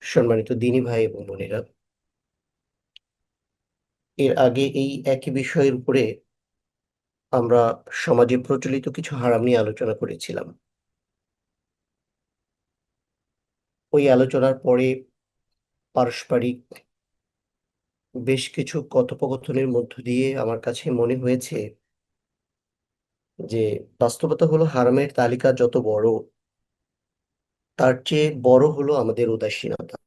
সম্মানিত দিনী ভাই এবং বোনেরা, এর আগে এই একই বিষয়ের উপরে আমরা সমাজে প্রচলিত কিছু হারাম নিয়ে আলোচনা করেছিলাম। ওই আলোচনার পরে পারস্পরিক বেশ কিছু কথোপকথনের মধ্য দিয়ে আমার কাছে মনে হয়েছে যে বাস্তবতা হলো হারামের তালিকা যত বড়, তার চেয়ে বড় হলো আমাদের উদাসীনতা।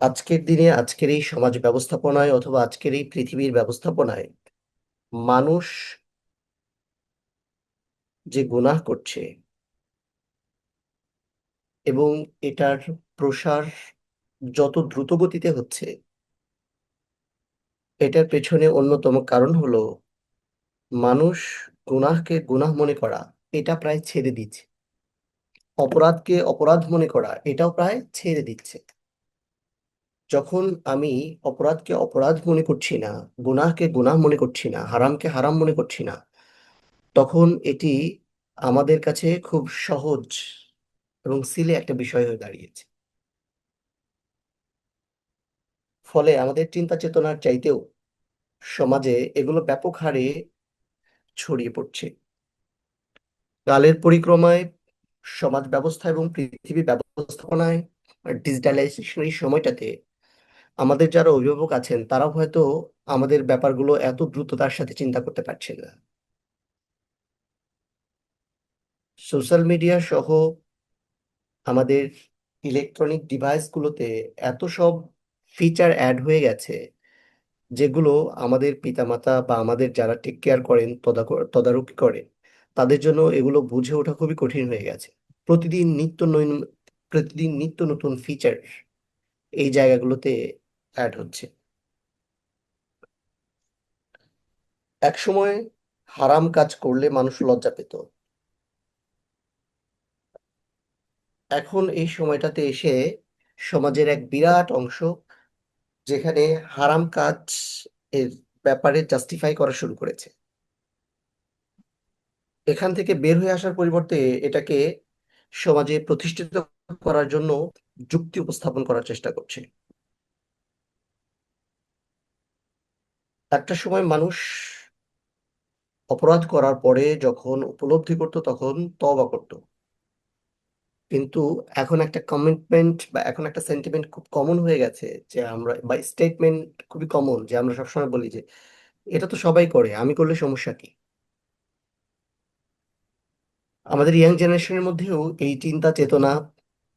আজকের দিনে, আজকের এই সমাজ ব্যবস্থাপনায় অথবা আজকের এই পৃথিবীর ব্যবস্থাপনায় মানুষ যে গুনাহ করছে এবং এটার প্রসার যত দ্রুত গতিতে হচ্ছে, এটার পেছনে অন্যতম কারণ হলো মানুষ গুনাহকে গুনাহ মনে করা এটা প্রায় ছেড়ে দিচ্ছে, অপরাধকে অপরাধ মনে করা এটাও প্রায় ছেড়ে দিচ্ছে। যখন আমি অপরাধকে অপরাধ মনে করছি না, গুনাহকে গুনাহ মনে করছি না, হারামকে হারাম মনে করছি না, তখন এটি আমাদের কাছে খুব সহজ এবং সিলে একটা বিষয় হয়ে দাঁড়িয়েছে। ফলে আমাদের চিন্তা চেতনার চাইতেও সমাজে এগুলো ব্যাপক হারে ছড়িয়ে পড়ছে। কালের পরিক্রমায় সমাজ ব্যবস্থা এবং পৃথিবী ব্যবস্থাপনায় ডিজিটালাইজেশন এই সময়টাতে আমাদের যারা অভিভাবক আছেন তারাও হয়তো আমাদের ব্যাপারগুলো এত দ্রুততার সাথে চিন্তা করতে পারছেন না। সোশ্যাল মিডিয়া সহ আমাদের ইলেকট্রনিক ডিভাইসগুলোতে এত সব ফিচার অ্যাড হয়ে গেছে, যেগুলো আমাদের পিতামাতা বা আমাদের যারা টেক কেয়ার করেন, তদারকি করেন, তাদের জন্য এগুলো বুঝে ওঠা খুবই কঠিন হয়ে গেছে। প্রতিদিন নিত্য নতুন প্রতিদিন নিত্য নতুন ফিচার এই জায়গাগুলোতে অ্যাড হচ্ছে। এক সময় হারাম কাজ করলে মানুষ লজ্জা পেত, এখন এই সময়টাতে এসে সমাজের এক বিরাট অংশ যেখানে হারাম কাজ এর ব্যাপারে জাস্টিফাই করা শুরু করেছে। এখান থেকে বের হয়ে আসার পরিবর্তে এটাকে সমাজে প্রতিষ্ঠিত করার জন্য যুক্তি উপস্থাপন করার চেষ্টা করছে। একটা সময় মানুষ অপরাধ করার পরে যখন উপলব্ধি করত তখন তওবা করত, কিন্তু এখন একটা কমিটমেন্ট বা এখন একটা সেন্টিমেন্ট খুব কমন হয়ে গেছে, যে আমরা বা স্টেটমেন্ট খুবই কমন, যে আমরা সবসময় বলি যে এটা তো সবাই করে, আমি করলে সমস্যা কি। আমাদের ইয়াং জেনারেশনের মধ্যেও এই চিন্তা চেতনা,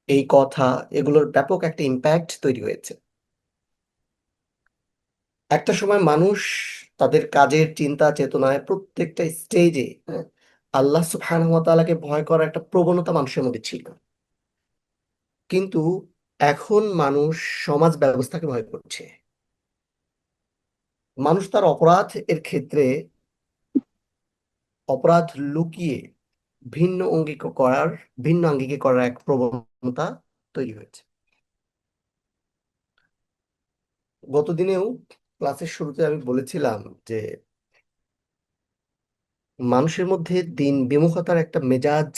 এই কথা, এগুলোর ব্যাপক একটা ইম্প্যাক্ট তৈরি হয়েছে। একটা সময় মানুষ তাদের কাজের চিন্তা চেতনায় প্রত্যেকটা স্টেজে আল্লাহ সুবহানাহু ওয়া তাআলাকে ভয় করার একটা প্রবণতা মানুষের মধ্যে ছিল, কিন্তু এখন মানুষ সমাজ ব্যবস্থাকে ভয় করছে। মানুষ তার অপরাধ এর ক্ষেত্রে অপরাধ লুকিয়ে ভিন্ন অঙ্গীক করার ভিন্ন আঙ্গিকে করার এক প্রবণতা তৈরি হয়েছে। গতদিনেও ক্লাসের শুরুতে আমি বলেছিলাম যে মানুষের মধ্যে দিন বিমুখতার একটা মেজাজ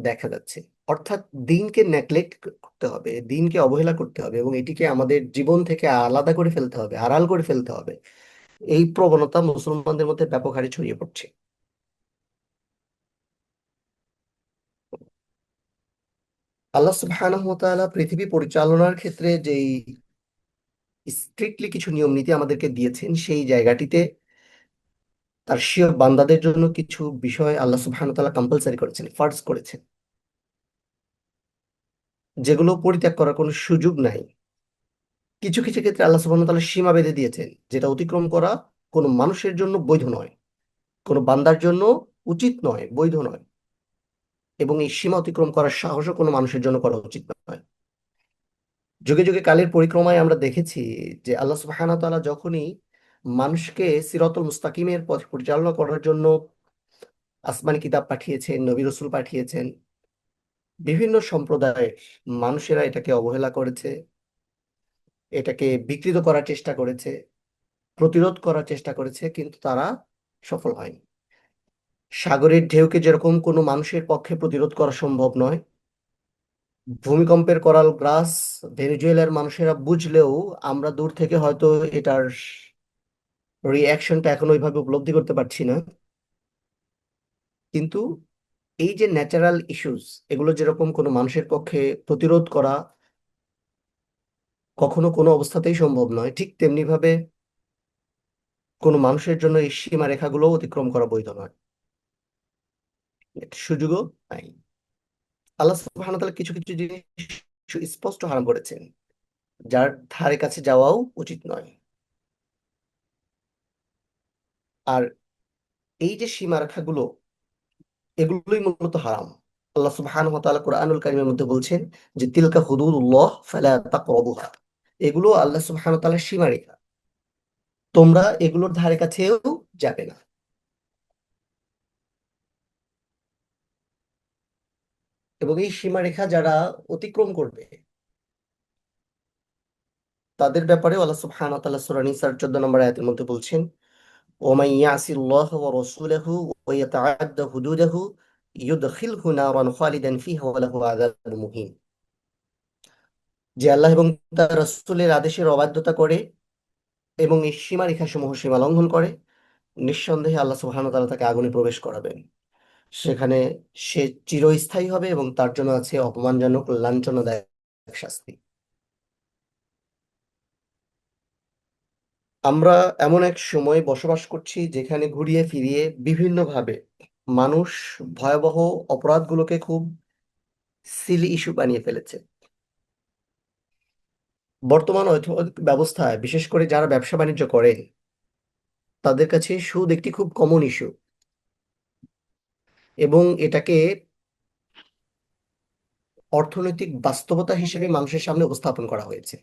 দেখা যাচ্ছে। অর্থাৎ দিনকে নেগলেক্ট করতে হবে, দিনকে অবহেলা করতে হবে এবং এটিকে আমাদের জীবন থেকে আলাদা করে ফেলতে হবে, আড়াল করে ফেলতে হবে। এই প্রবণতা মুসলমানদের মধ্যে ব্যাপক হারে ছড়িয়ে পড়ছে। আল্লাহ সুবহানাহু ওয়া তাআলা পৃথিবী পরিচালনার ক্ষেত্রে যেই স্ট্রিক্টলি কিছু নিয়ম নীতি আমাদেরকে দিয়েছেন, সেই জায়গাটিতে তার স্বীয় বান্দাদের জন্য কিছু বিষয় আল্লাহ সুবহানাহু ওয়া তাআলা কম্পালসারি করেছেন, ফার্জ করেছেন, যেগুলো পরিত্যাগ করার কোনো সুযোগ নাই। কিছু কিছু ক্ষেত্রে আল্লাহ সুবহানাহু ওয়া তাআলা সীমা বেঁধে দিয়েছেন, যেটা অতিক্রম করা কোনো মানুষের জন্য বৈধ নয়, কোনো বান্দার জন্য উচিত নয়, বৈধ নয়, এবং এই সীমা অতিক্রম করার সাহসও কোনো মানুষের জন্য করা উচিত নয়। যুগে যুগে কালের পরিক্রমায় আমরা দেখেছি যে আল্লাহ সুবহানাহু ওয়া তাআলা যখনই মানুষকে সিরাতুল মুস্তাকিমের পথে পরিচালনা করার জন্য আসমানি কিতাব পাঠিয়েছেন, নবী রাসূল পাঠিয়েছেন, বিভিন্ন সম্প্রদায়ের মানুষেরা এটাকে অবহেলা করেছে, এটাকে বিকৃত করার চেষ্টা করেছে, প্রতিরোধ করার চেষ্টা করেছে, কিন্তু তারা সফল হয়নি। সাগরের ঢেউকে যেরকম কোনো মানুষের পক্ষে প্রতিরোধ করা সম্ভব নয়, ভূমিকম্পের করাল গ্রাস ভেনেজুয়েলার মানুষেরা বুঝলেও আমরা দূর থেকে হয়তো এটার রিয়াকশনটা এখন ওইভাবে উপলব্ধি করতে পারছি না। কিন্তু এই যে ন্যাচারাল ইস্যুস, এগুলো যেরকম কোনো মানুষের পক্ষে প্রতিরোধ করা কখনো কোনো অবস্থাতেই সম্ভব নয়, ঠিক তেমনি ভাবে কোনো মানুষের জন্য এই সীমারেখাগুলো অতিক্রম করা বৈধ নয়। একটা সুযোগও নাই। আল্লাহ সুবহানাহু ওয়া তাআলা কিছু কিছু জিনিস স্পষ্ট হারাম করেছেন, যার ধারে কাছে যাওয়াও উচিত নয়। আর এই যে সীমারেখাগুলো, এগুলোই মূলত হারাম। আল্লাহ সুবহানাহু ওয়া তাআলা কোরআনুল কারীমের মধ্যে বলছেন যে তিলকা হুদুদুল্লাহ ফালা তাকরাবুহা, এগুলো আল্লাহ সুবহানাহু ওয়া তাআলার সীমারেখা, তোমরা এগুলোর ধারে কাছেও যাবে না। এবং এই সীমারেখা যারা অতিক্রম করবে তাদের ব্যাপারে আল্লাহ সুবহানাহু ওয়া তাআলা সূরা নিসার 14 নম্বর আয়াতের মধ্যে বলছেন, ওমান ইয়াসিল্লাহ ওয়া রাসূলাহু ওয়া ইয়াতাআদ্দা হুদুদাহু ইউদখিলহু নারান খালিদান ফিহা ওয়া লাহু আযাবুন মুহিন। যে আল্লাহ এবং তার রাসূলের আদেশের অবাধ্যতা করে এবং এই সীমারেখা সমূহ সীমা লঙ্ঘন করে, নিঃসন্দেহে আল্লাহ সুবহানাহু ওয়া তাআলা তাকে আগুনে প্রবেশ করাবেন। সেখানে সে চিরস্থায়ী হবে এবং তার জন্য আছে অপমানজনক লাঞ্ছনাদায়ক শাস্তি। আমরা এমন এক সময়ে বসবাস করছি যেখানে ঘুরিয়ে ফিরিয়ে বিভিন্নভাবে মানুষ ভয়াবহ অপরাধগুলোকে খুব সিলি ইস্যু বানিয়ে ফেলেছে। বর্তমান অর্থনৈতিক ব্যবস্থায় বিশেষ করে যারা ব্যবসা বাণিজ্য করে তাদের কাছে সুদ একটি খুব কমন ইস্যু, এবং এটাকে অর্থনৈতিক বাস্তবতা হিসেবে মানুষের সামনে উপস্থাপন করা হয়েছে।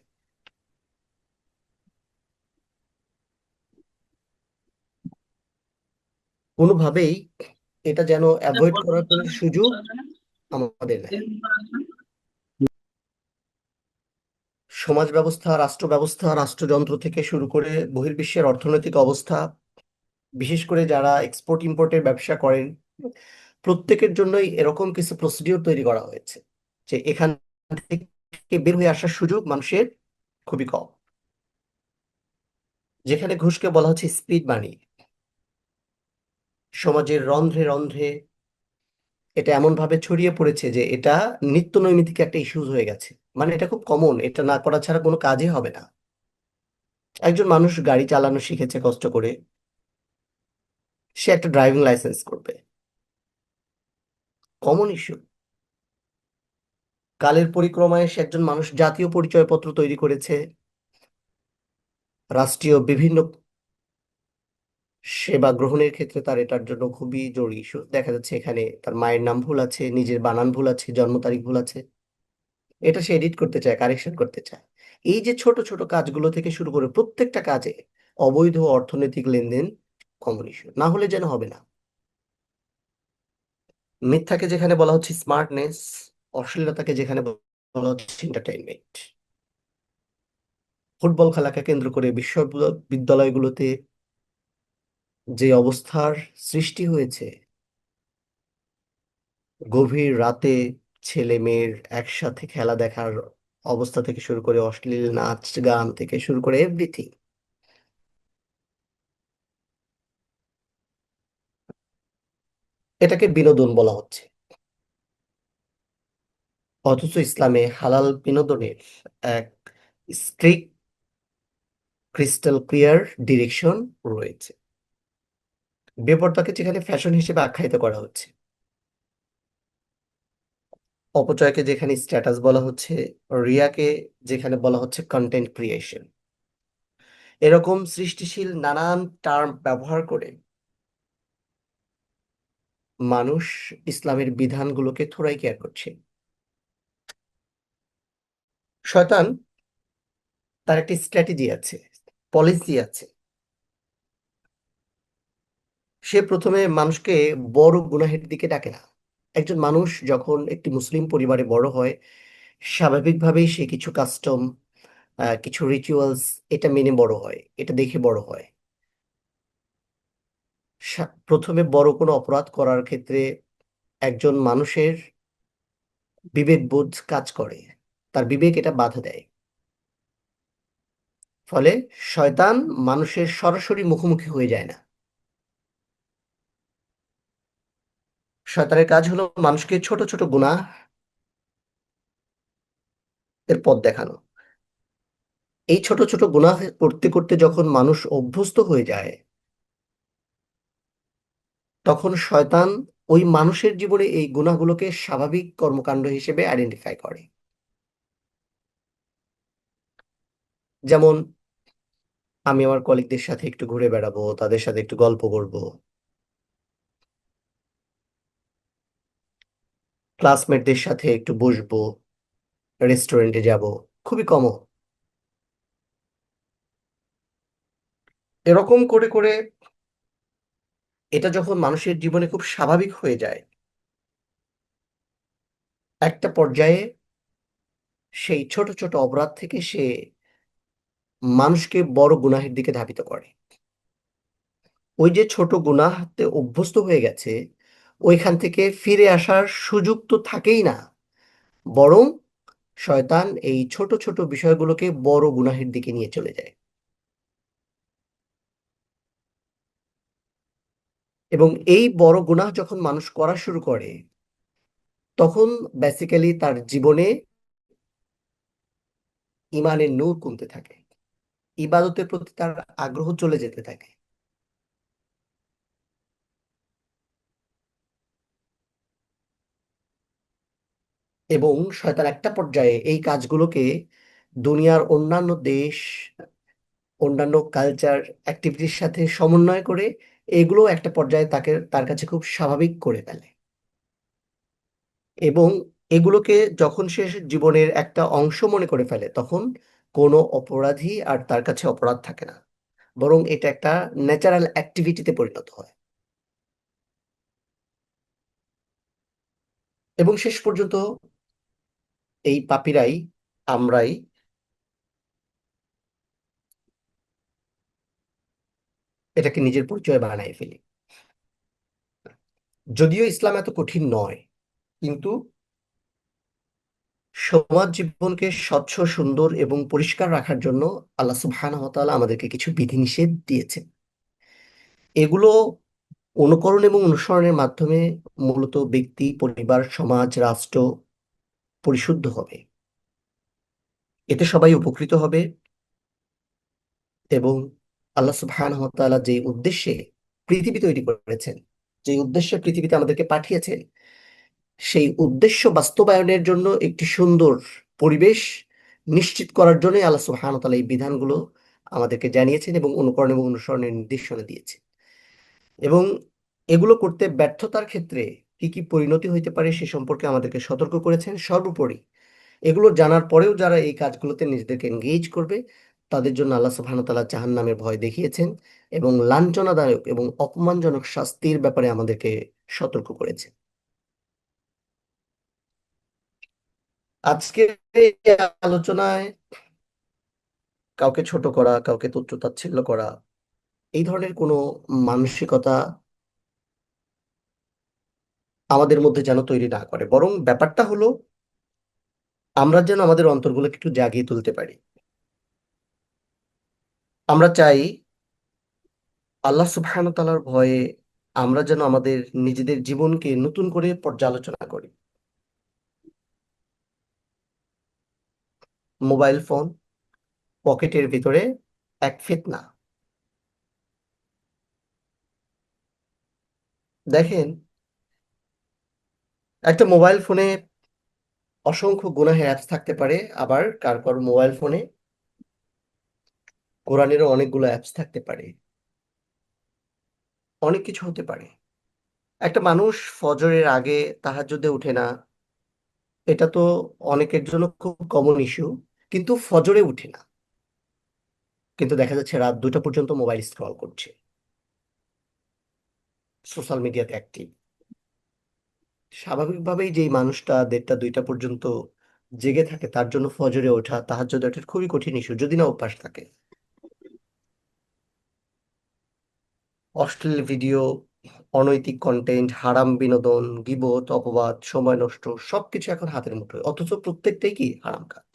কোনোভাবেই এটা যেন অ্যাভয়েড করার কোনো সুযোগ আমাদের নাই। সমাজ ব্যবস্থা, রাষ্ট্র ব্যবস্থা, রাষ্ট্রযন্ত্র থেকে শুরু করে বহির্বিশ্বের অর্থনৈতিক অবস্থা, বিশেষ করে যারা এক্সপোর্ট ইম্পোর্টের ব্যবসা করেন, প্রত্যেকের জন্যই এরকম কিছু প্রসিডিওর তৈরি করা হয়েছে যে এখান থেকে বের হয়ে আসার সুযোগ মানুষের খুবই কম। যেখানে ঘুষকে বলা হচ্ছে স্পিড মানি, সমাজের রন্ধ্রে রন্ধ্রে এটা এমন ভাবে ছড়িয়ে পড়েছে যে এটা নিত্য নৈমিত্তিক একটা ইস্যুজ হয়ে গেছে। মানে এটা খুব কমন, এটা না করা ছাড়া কোনো কাজই হবে না। একজন মানুষ গাড়ি চালানো শিখেছে কষ্ট করে, সে একটা ড্রাইভিং লাইসেন্স করবে, কমন ইস্যু। কালের পরিক্রমায় সে একজন মানুষ জাতীয় পরিচয়পত্র তৈরি করেছে, রাষ্ট্রীয় বিভিন্ন সেবা গ্রহণের ক্ষেত্রে তার এটার জন্য খুবই জরুরি ইস্যু। দেখা যাচ্ছে এখানে তার মায়ের নাম ভুল আছে, নিজের বানান ভুল আছে, জন্ম তারিখ ভুল আছে, এটা সে এডিট করতে চায়, কারেকশন করতে চায়। এই যে ছোট ছোট কাজগুলো থেকে শুরু করে প্রত্যেকটা কাজে অবৈধ অর্থনৈতিক লেনদেন কমন ইস্যু, না হলে যেন হবে না। মিথ্যাকে যেখানে বলা হচ্ছে স্মার্টনেস, অশ্লীলতাকে যেখানে বলা হচ্ছে এন্টারটেইনমেন্ট। ফুটবল খেলাকে কেন্দ্র করে বিশ্ববিদ্যালয়গুলোতে যে অবস্থার সৃষ্টি হয়েছে, গভীর রাতে ছেলে মেয়ের একসাথে খেলা দেখার অবস্থা থেকে শুরু করে অশ্লীল নাচ গান থেকে শুরু করে এভরিথিং, এটাকে বিনোদন বলা হচ্ছে। অথচ ইসলামে হালাল বিনোদনের এক স্ট্রিক্ট ক্রিস্টাল ক্লিয়ার ডিরেকশন রয়েছে। বেপরোয়াকে যেখানে ফ্যাশন হিসেবে আখ্যায়িত করা হচ্ছে, অপচয়কে যেখানে স্ট্যাটাস বলা হচ্ছে, রিয়াকে যেখানে বলা হচ্ছে কন্টেন্ট ক্রিয়েশন, এরকম সৃষ্টিশীল নানান টার্ম ব্যবহার করে মানুষ ইসলামের বিধানগুলোকে থোড়াই কেয়ার করছে। শয়তান তার একটি স্ট্র্যাটেজি আছে, পলিসি আছে। সে প্রথমে মানুষকে বড় গুনাহের দিকে ডাকে না। একজন মানুষ যখন একটি মুসলিম পরিবারে বড় হয়, স্বাভাবিকভাবেই সে কিছু কাস্টম, কিছু রিচুয়ালস এটা মেনে বড় হয়, এটা দেখে বড় হয়। প্রথমে বড় কোনো অপরাধ করার ক্ষেত্রে একজন মানুষের বিবেক বোধ কাজ করে, তার বিবেক এটা বাধা দেয়। ফলে শয়তান মানুষের সরাসরি মুখোমুখি হয়ে যায় না। শয়তানের কাজ হলো মানুষকে ছোট ছোট গুনাহ এর পথ দেখানো। এই ছোট ছোট গুনাহ করতে করতে যখন মানুষ অভ্যস্ত হয়ে যায়, তখন শয়তান ওই মানুষের জীবনে এই গুনাহগুলোকে স্বাভাবিক কর্মকাণ্ড হিসেবে আইডেন্টিফাই করে। যেমন আমি আমার কলিগদের সাথে একটু ঘুরে বেড়াবো, তাদের সাথে একটু গল্প করব, ক্লাসমেটদের সাথে একটু বসবো, রেস্টুরেন্টে যাব, খুবই কমন। এরকম করে করে এটা যখন মানুষের জীবনে খুব স্বাভাবিক হয়ে যায়, একটা পর্যায়ে সেই ছোট ছোট অপরাধ থেকে সে মানুষকে বড় গুনাহের দিকে ধাবিত করে। ওই যে ছোট গুনাহতে অভ্যস্ত হয়ে গেছে, ওইখান থেকে ফিরে আসার সুযোগ তো থাকেই না, বরং শয়তান এই ছোট ছোট বিষয়গুলোকে বড় গুনাহের দিকে নিয়ে চলে যায়। এবং এই বড় গুনাহ যখন মানুষ করা শুরু করে, তখন বেসিক্যালি তার জীবনে ইমানের নূর কমতে থাকে, ইবাদতের প্রতি তার আগ্রহ চলে যেতে থাকে। এবং শয়তান একটা পর্যায়ে এই কাজগুলোকে দুনিয়ার অন্যান্য দেশ, অন্যান্য কালচার অ্যাক্টিভিটির সাথে সমন্বয় করে এগুলো একটা পর্যায়ে তার কাছে খুব স্বাভাবিক করে ফেলে। এবং এগুলোকে যখন সে জীবনের একটা অংশ মনে করে ফেলে, তখন কোনো অপরাধী আর তার কাছে অপরাধ থাকে না, বরং এটা একটা ন্যাচারাল অ্যাক্টিভিটিতে পরিণত হয়। এবং শেষ পর্যন্ত এই পাপীরাই, আমরাই এটাকে নিজের পরিচয় বানাই ফেলি। যদিও ইসলাম এত কঠিন নয়, কিন্তু সমাজ জীবনকে স্বচ্ছ, সুন্দর এবং পরিষ্কার রাখার জন্য আল্লাহ সুবহানাহু ওয়া তাআলা আমাদেরকে কিছু বিধিনিষেধ দিয়েছেন। এগুলো অনুকরণ এবং অনুসরণের মাধ্যমে মূলত ব্যক্তি, পরিবার, সমাজ, রাষ্ট্র পরিশুদ্ধ হবে। এতে সবাই উপকৃত হবে। এবং আল্লাহ সুবহানাহু ওয়া তাআলা যে উদ্দেশ্যে পৃথিবী তৈরি করেছেন, যে উদ্দেশ্যে পৃথিবীতে আমাদেরকে পাঠিয়েছেন, সেই উদ্দেশ্য বাস্তবায়নের জন্য একটি সুন্দর পরিবেশ নিশ্চিত করার জন্যই আল্লাহ সুবহানাহু ওয়া তাআলা এই বিধানগুলো আমাদেরকে জানিয়েছেন এবং অনুকরণ এবং অনুসরণের নির্দেশনা দিয়েছেন। এবং এগুলো করতে ব্যর্থতার ক্ষেত্রে কি কি পরিণতি হইতে পারে সে সম্পর্কে আমাদেরকে সতর্ক করেছেন। সর্বোপরি এগুলো জানার পরেও যারা এই কাজগুলোতে নিজেদেরকে এনগেজ করবে, তাদের জন্য আল্লাহ সুবহানাহু ওয়া তাআলা জাহান্নামের ভয় দেখিয়েছেন এবং লাঞ্ছনাদায়ক এবং অপমানজনক শাস্তির ব্যাপারে আমাদেরকে সতর্ক করেছেন। আজকের এই আলোচনায় কাউকে ছোট করা, কাউকে তুচ্ছ তাচ্ছিল্য করা, এই ধরনের কোনো মানসিকতা আমাদের মধ্যে যেন তৈরি না করে, বরং ব্যাপারটা হলো আমরা যেন আমাদের অন্তরগুলোকে একটু জাগিয়ে তুলতে পারি। আমরা চাই আল্লাহ সুবহানাহু ওয়া তাআলার ভয়ে আমরা যেন আমাদের নিজেদের জীবনকে নতুন করে পর্যালোচনা করি। মোবাইল ফোন পকেটের ভিতরে এক ফিতনা। দেখেন, একটা মোবাইল ফোনে অসংখ্য গুনাহের অ্যাপস থাকতে পারে, আবার কার মোবাইল ফোনে কোরআনেরও অনেকগুলো অ্যাপস থাকতে পারে। অনেক কিছু হতে পারে। একটা মানুষ ফজরের আগে তাহাজ্জুদে উঠে না, এটা তো অনেকের জন্য খুব কমন ইস্যু, কিন্তু ফজরে উঠে না, কিন্তু দেখা যাচ্ছে রাত 2টা পর্যন্ত মোবাইল স্ক্রল করছে, সোশ্যাল মিডিয়াতে অ্যাক্টিভ। স্বাভাবিকভাবেই যেই মানুষটা 1:30 2টা পর্যন্ত জেগে থাকে, তার জন্য ফজরে ওঠা, তাহাজ্জুদ ওঠা খুবই কঠিন ইস্যু, যদি না অভ্যাস থাকে। অশ্লীল ভিডিও, অনৈতিক কন্টেন্ট, হারাম বিনোদন, গীবত, অপবাদ, সময় নষ্ট, সবকিছু এখন হাতের মুঠোয়, অথচ প্রত্যেকটাই কি হারাম কাজ।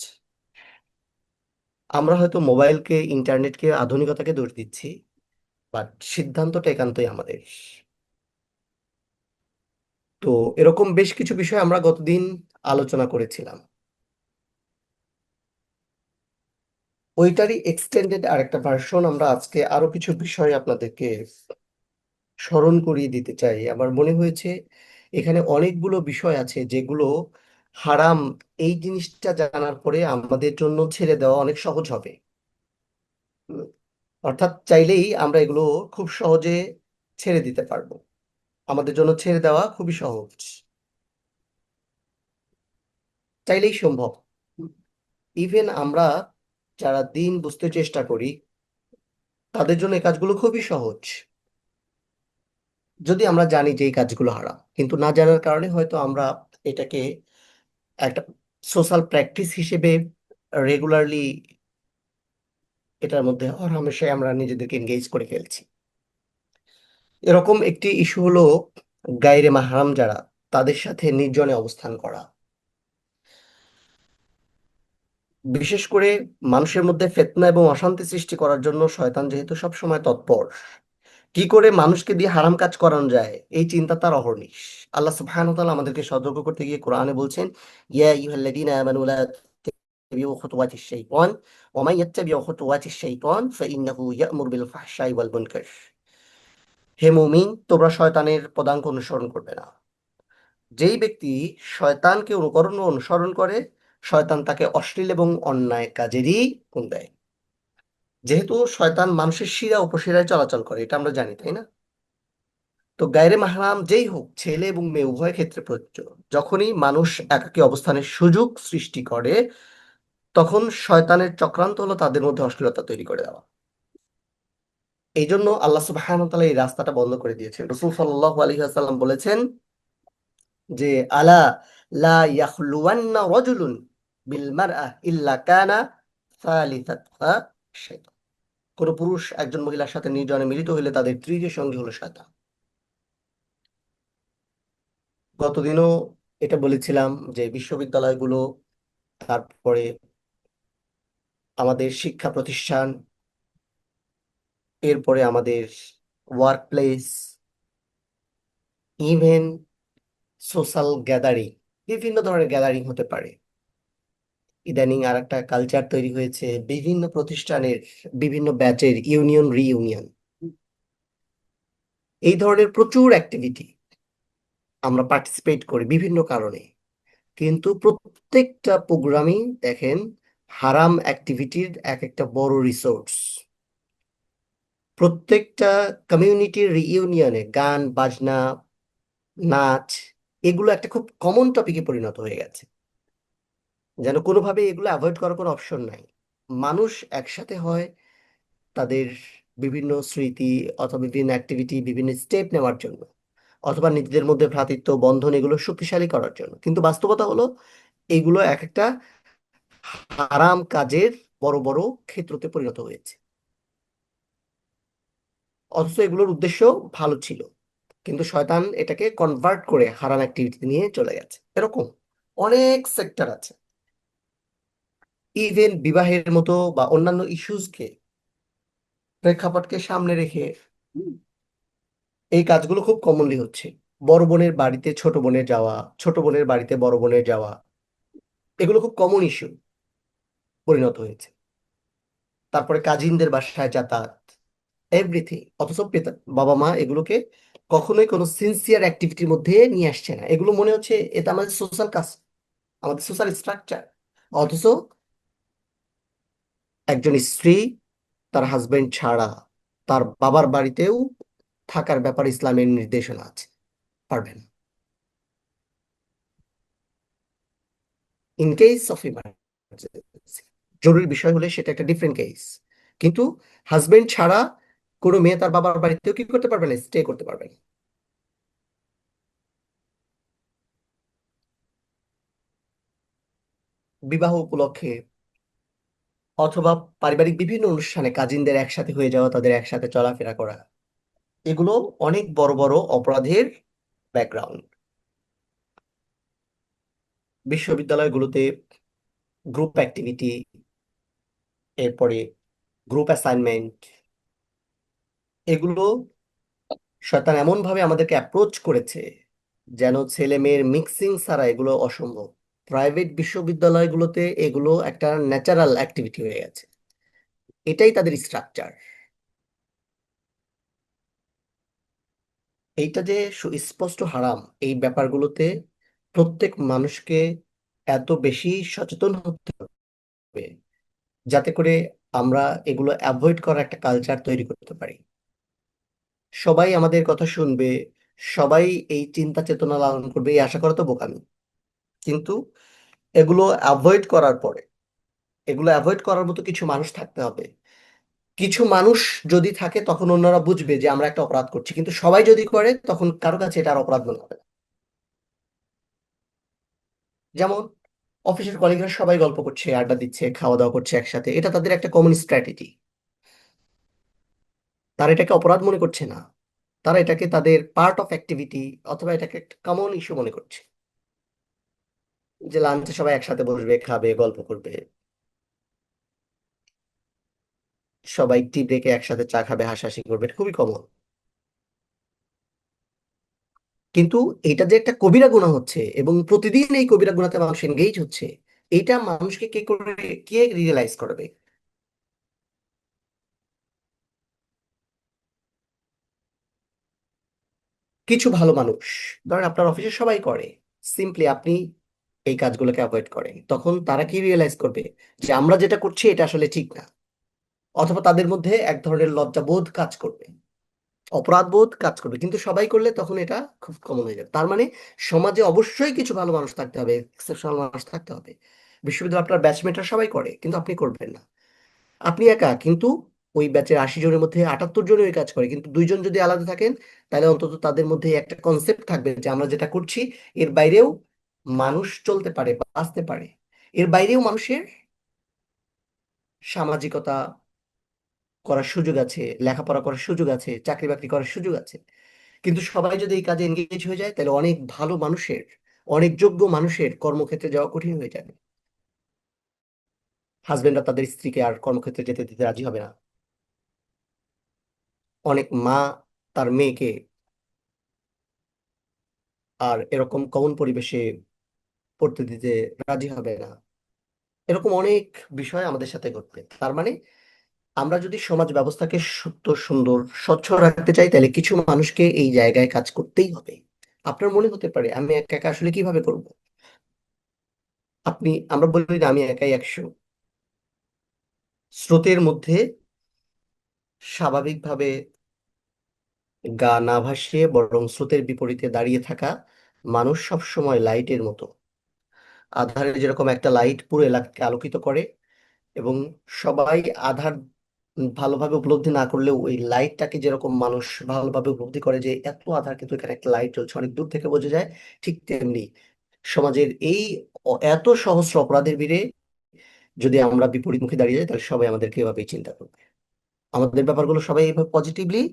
আমরা হয়তো মোবাইলকে, ইন্টারনেটকে, আধুনিকতাকে দোষ দিচ্ছি, বাট সিদ্ধান্তটা একান্তই আমাদের। তো এরকম বেশ কিছু বিষয় আমরা গতদিন আলোচনা করেছিলাম। ওইটারই এক্সটেন্ডেড আরেকটা ভার্সন আমরা আজকে আরো কিছু বিষয় আপনাদেরকে স্মরণ করিয়ে দিতে চাই। আমার মনে হয়েছে এখানে অনেকগুলো বিষয় আছে যেগুলো হারাম, এই জিনিসটা জানার পরে আমাদের জন্য ছেড়ে দেওয়া অনেক সহজ হবে। উম, অর্থাৎ চাইলেই আমরা এগুলো খুব সহজে ছেড়ে দিতে পারবো, আমাদের জন্য ছেড়ে দেওয়া খুবই সহজ, চাইলেই সম্ভব। ইভেন আমরা যারা দিন বুঝতে চেষ্টা করি তাদের জন্য এই কাজগুলো খুবই সহজ, যদি আমরা জানি যে এই কাজগুলো হারাম, কিন্তু না জানার কারণে হয়তো আমরা এটাকে একটা সোশ্যাল প্র্যাকটিস হিসেবে রেগুলারলি এটার মধ্যে হরহামেশাই আমরা নিজেদেরকে এনগেজ করে ফেলছি। এরকম একটি ইস্যু হলো গায়রে মাহরাম যারা, তাদের সাথে নির্জনে অবস্থান করা। বিশেষ করে মানুষের মধ্যে ফিতনা এবং অশান্তি সৃষ্টি করার জন্য শয়তান যেহেতু সব সময় তৎপর, কি করে মানুষকে দিয়ে হারাম কাজ করানো যায় এই চিন্তা তার অহর্নিশ। আল্লাহ সুবহানাহু ওয়া তাআলা আমাদেরকে সতর্ক করতে গিয়ে কোরআনে বলছেন, ইয়া আইয়ুহাল্লাযীনা আমানু লা তাত্তাবিউ খুতুওয়াতিশ শাইতান ওয়া মান ইয়াত্তাবিউ খুতুওয়াতিশ শাইতান ফাইন্নাহু ইয়া'মুরু বিল ফাহশাই ওয়াল মুনকার। হে মুমিন, তোমরা শয়তানের পদাঙ্ক অনুসরণ করবে না। যেই ব্যক্তি শয়তানকে অনুকরণ ও অনুসরণ করে, শয়তান তাকে অশ্লীল এবং অন্যায় কাজেরই গুণ দেয়। যেহেতু শয়তান মানুষের শিরা উপশিরায় চলাচল করে, এটা আমরা জানি, তাই না? তো গায়রে মাহরাম যেই হোক, ছেলে এবং মেয়ে উভয় ক্ষেত্রে প্রযোজ্য। যখনই মানুষ একাকী অবস্থানের সুযোগ সৃষ্টি করে, তখন শয়তানের চক্রান্ত হলো তাদের মধ্যে অশ্লীলতা তৈরি করে দেওয়া। এই জন্য আল্লাহ সুবহানাহু ওয়া তাআলা এই রাস্তাটা বন্ধ করে দিয়েছেন। রাসূল সাল্লাল্লাহু আলাইহি ওয়াসাল্লাম বলেছেন যে, আলা লা ইয়াখলুওয়ান্না রাজুলুন বিল মারআ ইল্লা কানা সালিসাতুহা শাইতান। কোন পুরুষ একজন মহিলার সাথে নির্জনে মিলিত হইলে তাদের তৃতীয় সঙ্গী হলো শয়তান। গতদিনও এটা বলেছিলাম যে বিশ্ববিদ্যালয়গুলো, তারপরে আমাদের শিক্ষা প্রতিষ্ঠান, এরপরে আমাদের work place, even social gathering, বিভিন্ন ধরনের গ্যাদারিং হতে পারে। ইদানিং আর একটা কালচার তৈরি হয়েছে বিভিন্ন প্রতিষ্ঠানের বিভিন্ন ব্যাচের ইউনিয়ন রিইউনিয়ন, এই ধরনের প্রচুর অ্যাক্টিভিটি আমরা পার্টিসিপেট করি বিভিন্ন কারণে। কিন্তু প্রত্যেকটা প্রোগ্রামই দেখেন হারাম অ্যাক্টিভিটির এক একটা বড় রিসোর্স। প্রত্যেকটা কমিউনিটির রিইউনিয়নে গান বাজনা, নাচ, এগুলো একটা খুব কমন টপিকে পরিণত হয়ে গেছে, যেন কোনোভাবে এগুলো অ্যাভয়েড করার কোনো অপশন নাই। মানুষ একসাথে হয় তাদের বিভিন্ন স্মৃতি অথবা বিভিন্ন অ্যাক্টিভিটি, বিভিন্ন স্টেপ নেওয়ার জন্য, অথবা নিজেদের মধ্যে ভ্রাতৃত্ব বন্ধন এগুলো শক্তিশালী করার জন্য। কিন্তু বাস্তবতা হলো এগুলো এক একটা হারাম কাজের বড় বড় ক্ষেত্রতে পরিণত হয়েছে, অথচ এগুলোর উদ্দেশ্য ভালো ছিল, কিন্তু শয়তান এটাকে কনভার্ট করে হারাম অ্যাক্টিভিটি নিয়ে চলে গেছে। এরকম অনেক সেক্টর আছে। ইভেন বিবাহের মতো বা অন্যান্য ইস্যুসকে, প্রেক্ষাপটকে সামনে রেখে এই কাজগুলো খুব কমনলি হচ্ছে। বড় বোনের বাড়িতে ছোট বোনের যাওয়া, ছোট বোনের বাড়িতে বড় বোনের যাওয়া, এগুলো খুব কমন ইস্যু পরিণত হয়েছে। তারপরে কাজিনদের বাসায় যাতায়াত, এভরিথিং। অথচ বাবা মা এগুলোকে কখনোই কোনো সিনসিয়ার অ্যাক্টিভিটির মধ্যে নিয়ে আসছে না। এগুলো মনে হচ্ছে এটা আমাদের সোশ্যাল কাজ, আমাদের সোশ্যাল স্ট্রাকচার। অথচ একজন স্ত্রী তার হাজবেন্ড ছাড়া তার বাবার বাড়িতেও থাকার ব্যাপারে ইসলামের নির্দেশনা আছে, পারবেন ইন কেস অফ ইমার্জেন্সি, জরুরি বিষয় হলে সেটা একটা ডিফারেন্ট কেস। কিন্তু হাজবেন্ড ছাড়া কোনো মেয়ে তার বাবার বাড়িতেও কি করতে পারবে না, স্টে করতে পারবে না। বিবাহ উপলক্ষে অথবা পারিবারিক বিভিন্ন অনুষ্ঠানে কাজিনদের একসাথে হয়ে যাওয়া, তাদের একসাথে চলাফেরা করা, এগুলো অনেক বড় বড় অপরাধের ব্যাকগ্রাউন্ড। বিশ্ববিদ্যালয়গুলোতে গ্রুপ অ্যাক্টিভিটি, এরপরে গ্রুপ অ্যাসাইনমেন্ট, এগুলো শয়তান এমন ভাবে আমাদেরকে অ্যাপ্রোচ করেছে যেন ছেলে মেয়ের মিক্সিং ছাড়া এগুলো অসম্ভব। প্রাইভেট বিশ্ববিদ্যালয়গুলোতে এগুলো একটা ন্যাচারাল অ্যাক্টিভিটি হয়ে গেছে, এটাই তাদের স্ট্রাকচার। এইটা যে সুস্পষ্ট হারাম, এই ব্যাপারগুলোতে প্রত্যেক মানুষকে এত বেশি সচেতন হতে হবে যাতে করে আমরা এগুলো অ্যাভয়েড করার একটা কালচার তৈরি করতে পারি। সবাই আমাদের কথা শুনবে, সবাই এই চিন্তা চেতনা লালন করবে, এই আশা করা তো বোকামি। কিন্তু এগুলো অ্যাভয়েড করার পরে, এগুলো অ্যাভয়েড করার মতো কিছু মানুষ থাকতে হবে। কিছু মানুষ যদি থাকে তখন অন্যরা বুঝবে যে আমরা একটা অপরাধ করছি, কিন্তু সবাই যদি করে তখন কারো কাছে এটা আর অপরাধ মনে হবে না। যেমন অফিসের কলিগরা সবাই গল্প করছে, আড্ডা দিচ্ছে, খাওয়া দাওয়া করছে একসাথে, এটা তাদের একটা কমন স্ট্র্যাটেজি। তারা এটাকে অপরাধ মনে করছে না, তারা এটাকে তাদের পার্ট অফ অ্যাক্টিভিটি অথবা এটাকে একটা কমন ইস্যু মনে করছে। যে লাঞ্চে সবাই একসাথে বসবে, খাবে, গল্প করবে, সবাই টি ব্রেকে একসাথে চা খাবে, হাসাহাসি করবে, এটা খুবই কমন। কিন্তু এটা যে একটা কবিরা গুনাহ হচ্ছে এবং প্রতিদিন এই কবিরা গুনাহতে মানুষ এনগেজ হচ্ছে, এটা মানুষকে কে করে, কে রিয়েলাইজ করবে? কিছু ভালো মানুষ, ধরেন আপনার অফিসে সবাই করে, সিম্পলি আপনি এই কাজগুলোকে অ্যাভয়েড করেন, তখন তারা কি রিয়েলাইজ করবে যে আমরা যেটা করছি এটা আসলে ঠিক না। অথবা তাদের মধ্যে এক ধরনের লজ্জাবোধ কাজ করবে, অপরাধ বোধ কাজ করবে, কিন্তু সবাই করলে তখন এটা খুব কমন হয়ে যাবে। তার মানে সমাজে অবশ্যই কিছু ভালো মানুষ থাকতে হবে, এক্সেপশনাল মানুষ থাকতে হবে। বিশ্ববিদ্যালয়ে আপনার ব্যাচমেটরা সবাই করে কিন্তু আপনি করবেন না, আপনি একা, কিন্তু ওই ব্যাচের 80 জনের মধ্যে 78 জন ওই কাজ করে, কিন্তু দুইজন যদি আলাদা থাকেন তাহলে অন্তত তাদের মধ্যে একটা কনসেপ্ট থাকবে যে আমরা যেটা করছি এর বাইরেও মানুষ চলতে পারে, বাঁচতে পারে, এর বাইরেও মানুষের সামাজিকতা করার সুযোগ আছে, লেখাপড়া করার সুযোগ আছে, চাকরি বাকরি করার সুযোগ আছে। কিন্তু সবাই যদি এই কাজে এনগেজ হয়ে যায় তাহলে অনেক ভালো মানুষের, অনেক যোগ্য মানুষের কর্মক্ষেত্রে যাওয়া কঠিন হয়ে যাবে। হাজবেন্ডরা তাদের স্ত্রীকে আর কর্মক্ষেত্রে যেতে দিতে রাজি হবে না, অনেক মা তার মেয়েকে আর এরকম কমন পরিবেশে পড়তে দিতে রাজি হবে না। এরকম অনেক বিষয় আমাদের সাথে ঘটবে। তার মানে আমরা যদি সমাজ ব্যবস্থাকে সুস্থ, সুন্দর, স্বচ্ছ রাখতে চাই তাহলে কিছু মানুষকে এই জায়গায় কাজ করতেই হবে। আপনার মনে হতে পারে আমি একা একা আসলে কিভাবে করব, আমরা বলি না আমি একাই 100। স্রোতের মধ্যে স্বাভাবিকভাবে গা না ভাসিয়ে বরং স্রোতের বিপরীতে দাঁড়িয়ে থাকা মানুষ সব সময় লাইটের মতো। আধারে যেরকম একটা লাইট পুরো এলাকাকে আলোকিত করে, এবং সবাই আধার ভালোভাবে উপলব্ধি না করলেও ওই লাইটটাকে যেরকম মানুষ ভালোভাবে উপলব্ধি করে যে এত আধার কিন্তু এখানে একটা লাইট জ্বলছে, অনেক দূর থেকে বোঝা যায়, ঠিক তেমনি সমাজের এই এত সহস্র অপরাধের ভিড়ে যদি আমরা বিপরীতমুখী দাঁড়িয়ে যাই তাহলে সবাই আমাদেরকে এভাবেই চিন্তা করবে, আমাদের ব্যাপারগুলো সবাই এভাবে পজিটিভলি।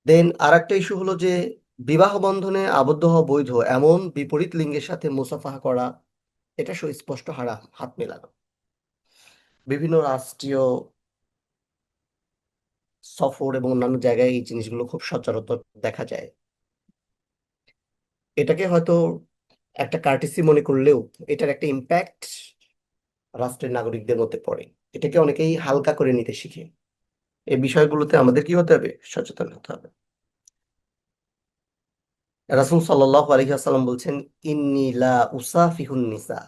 দেন আর একটা ইস্যু হলো যে বিবাহ বন্ধনে আবদ্ধ হওয়া বৈধ, এমন বিপরীত লিঙ্গের সাথে মুসাফাহা করা এটা সুস্পষ্ট হারাম, হাত মেলানো। বিভিন্ন রাষ্ট্রীয় সফর এবং অন্যান্য জায়গায় এই জিনিসগুলো খুব সচরাচর দেখা যায়। এটাকে হয়তো একটা কার্টেসি মনে করলেও এটার একটা ইম্প্যাক্ট রাষ্ট্রের নাগরিকদের মধ্যে পড়ে, এটাকে অনেকেই হালকা করে নিতে শিখে। এই বিষয়গুলোতে আমাদের কি হতে হবে, সচেতন হতে হবে। রাসূল সাল্লাল্লাহু আলাইহি ওয়াসাল্লাম বলছেন, ইন্নী লা উসাফিহুন নিসা।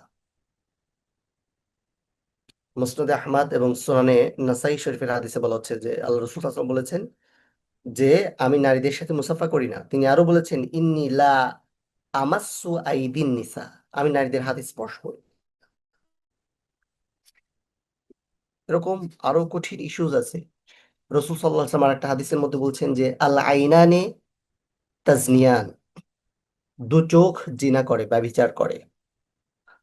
মুসনাদে আহমদ এবং সুনানে নাসাই শরীফের হাদিসে বলা হচ্ছে যে আল্লাহ রাসূল সাল্লাল্লাহু আলাইহি ওয়াসাল্লাম বলেছেন যে আমি নারীদের সাথে মুসাফা করি না। তিনি আরো বলেছেন, ইন্নী লা আমাসসু আইদিন নিসা, আমি নারীদের হাত স্পর্শ করি। এরকম আরো কঠিন ইস্যুজ আছে। রসুল সাল্লাল্লাহু আলাইহি ওয়াসাল্লাম একটা হাদিসের মধ্যে বলছেন যে আল আইনানে তাজনিয়ান, দু চোখ জিনা করে, ব্যভিচার করে।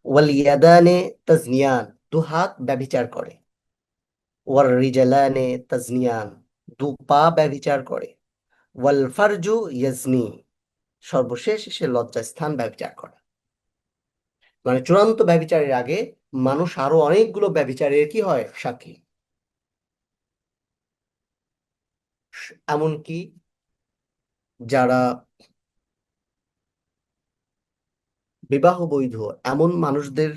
ওয়াল ইয়াদানে তাজনিয়ান, দু হাত ব্যভিচার করে। ওয়ার রিজালানে তাজনিয়ান, পা ব্যভিচার করে, ওয়াল ফারজু ইয়াজনি, সর্বশেষ সে লজ্জাস্থান ব্যভিচার করে। মানে চূড়ান্ত ব্যভিচারের আগে মানুষ আরো অনেকগুলো ব্যভিচারের কি হয় সাক্ষী। এমনকি যারা বিবাহ বৈধ এমন মানুষদের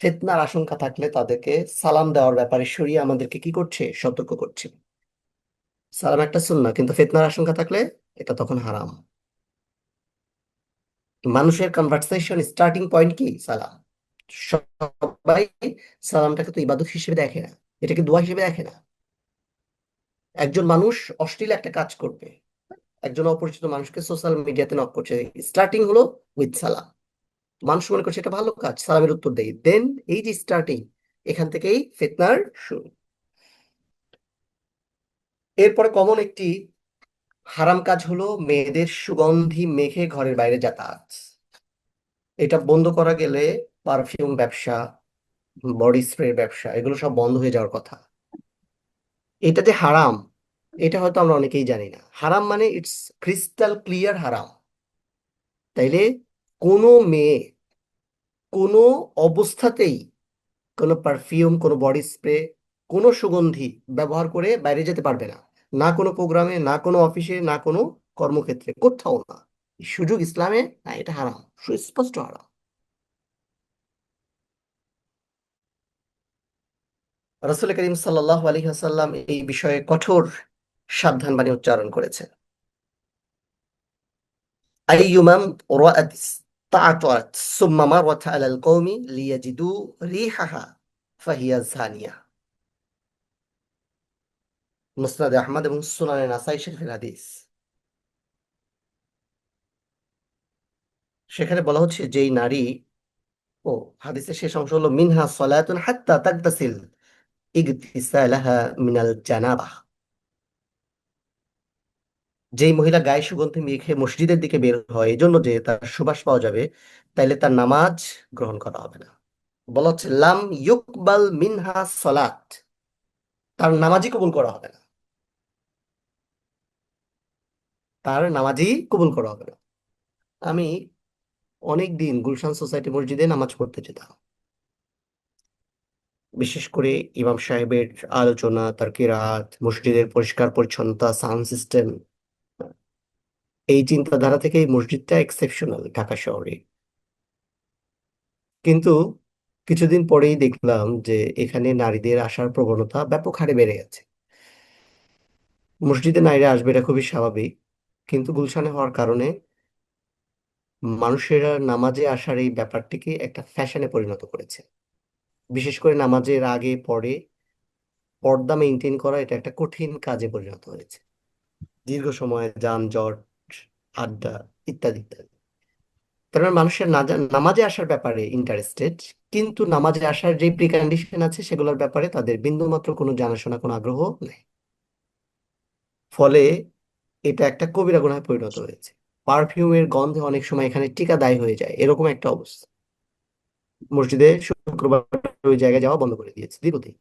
ফিতনার আশঙ্কা থাকলে তাদেরকে সালাম দেওয়ার ব্যাপারে শরিয়া আমাদেরকে কি করছে, সতর্ক করছে। সালাম একটা সুন্নাহ, কিন্তু ফিতনার আশঙ্কা থাকলে এটা তখন হারাম। মানুষের কনভারসেশন স্টার্টিং পয়েন্ট কি সালাম। সবাই সালামটাকে তো ইবাদত হিসেবে দেখে না, এটাকে দোয়া হিসেবে দেখে না। একজন মানুষ অশ্লীল একটা কাজ করবে, একজন অপরিচিত মানুষকে সোশ্যাল মিডিয়াতে নক করছে, স্টার্টিং হলো উইথ সালাম। মানুষ মনে করছে এটা ভালো কাজ, সালামের উত্তর দেয়, দেন এই যে স্টার্টিং, এখান থেকেই ফিতনার শুরু। এরপরে কমন একটি হারাম কাজ হলো মেয়েদের সুগন্ধি মেখে ঘরের বাইরে যাতায়াত। এটা বন্ধ করা গেলে পারফিউম ব্যবসা, বডি স্প্রে ব্যবসা, এগুলো সব বন্ধ হয়ে যাওয়ার কথা। এটা যে হারাম, এটা হয়তো আমরা অনেকেই জানি না। হারাম মানে ইটস ক্রিস্টাল ক্লিয়ার হারাম। তাইলে কোনো মেয়ে কোনো অবস্থাতেই কোনো পারফিউম, কোনো বডি স্প্রে, কোনো সুগন্ধি ব্যবহার করে বাইরে যেতে পারবে না। না কোনো প্রোগ্রামে, না কোনো অফিসে, না কোনো কর্মক্ষেত্রে, কোথাও না। এই সুযোগ ইসলামে না, এটা হারাম, সুস্পষ্ট হারাম। রাসূল করিম সাল্লাল্লাহু আলাইহি ওয়াসাল্লাম এই বিষয়ে কঠোর সাবধান বাণী উচ্চারণ করেছেন। আইয়ুমাম রাআত তাআতাত সুম্মা মারাত আলাল কওমি লিয়াজিদু রিহাহা ফাহিয়া জানিয়া। মুসনাদে আহমদ এবং সুনানে নাসাই শরীফের হাদিস। সেখানে বলা হচ্ছে যেই নারী, ও হাদিসের শেষ অংশ হলো মিনহা সালাতুন হাত্তা তাগতাসিল ইগতিসালাহা মিনাল জানাবাহ। যেই মহিলা গায়ে সুগন্ধি মেখে মসজিদের দিকে বের হয় এই জন্য যে তার সুবাস পাওয়া যাবে, তাইলে তার নামাজ গ্রহণ করা হবে না। বলা হচ্ছে লাম ইউকবাল মিনহা সলাত, তার নামাজই কবুল করা হবে না, তার নামাজই কবুল করা হবে না। আমি অনেক দিন গুলশান সোসাইটি মসজিদে নামাজ পড়তে যেতাম। বিশেষ করে ইমাম সাহেবের আলোচনা, তার কিরাত, মসজিদের পরিষ্কার পরিচ্ছন্নতা, সাউন্ড সিস্টেম, এই চিন্তাধারা থেকে এই মসজিদটা এক্সেপশনাল ঢাকা শহরে। কিন্তু কিছুদিন পরেই দেখলাম যে এখানে নারীদের আসার প্রবণতা ব্যাপক হারে বেড়ে গেছে। মসজিদে নারীরা আসবে এটা খুবই স্বাভাবিক, কিন্তু গুলশানে হওয়ার কারণে মানুষেরা নামাজে আসার এই ব্যাপারটিকে একটা ফ্যাশনে পরিণত করেছে। বিশেষ করে নামাজের আগে পরে পর্দা মেনটেন করা এটা একটা কঠিন কাজে পরিণত হয়েছে। দীর্ঘ সময় যানজট, আড্ডা, ইত্যাদি ইত্যাদি। তারা মানুষের নামাজে আসার ব্যাপারে ইন্টারেস্টেড, কিন্তু নামাজে আসার যে প্রিকন্ডিশন আছে সেগুলোর ব্যাপারে তাদের বিন্দুমাত্র কোনো জানাশোনা, কোনো আগ্রহ নেই। ফলে এটা একটা কবিরা গুনাহে পরিণত হয়েছে। পারফিউমের গন্ধে অনেক সময় এখানে টিকা দায়ী হয়ে যায়, এরকম একটা অবস্থা। মসজিদে শুক্রবার ওই জায়গায় যাওয়া বন্ধ করে দিয়েছে দীর্ঘদিন।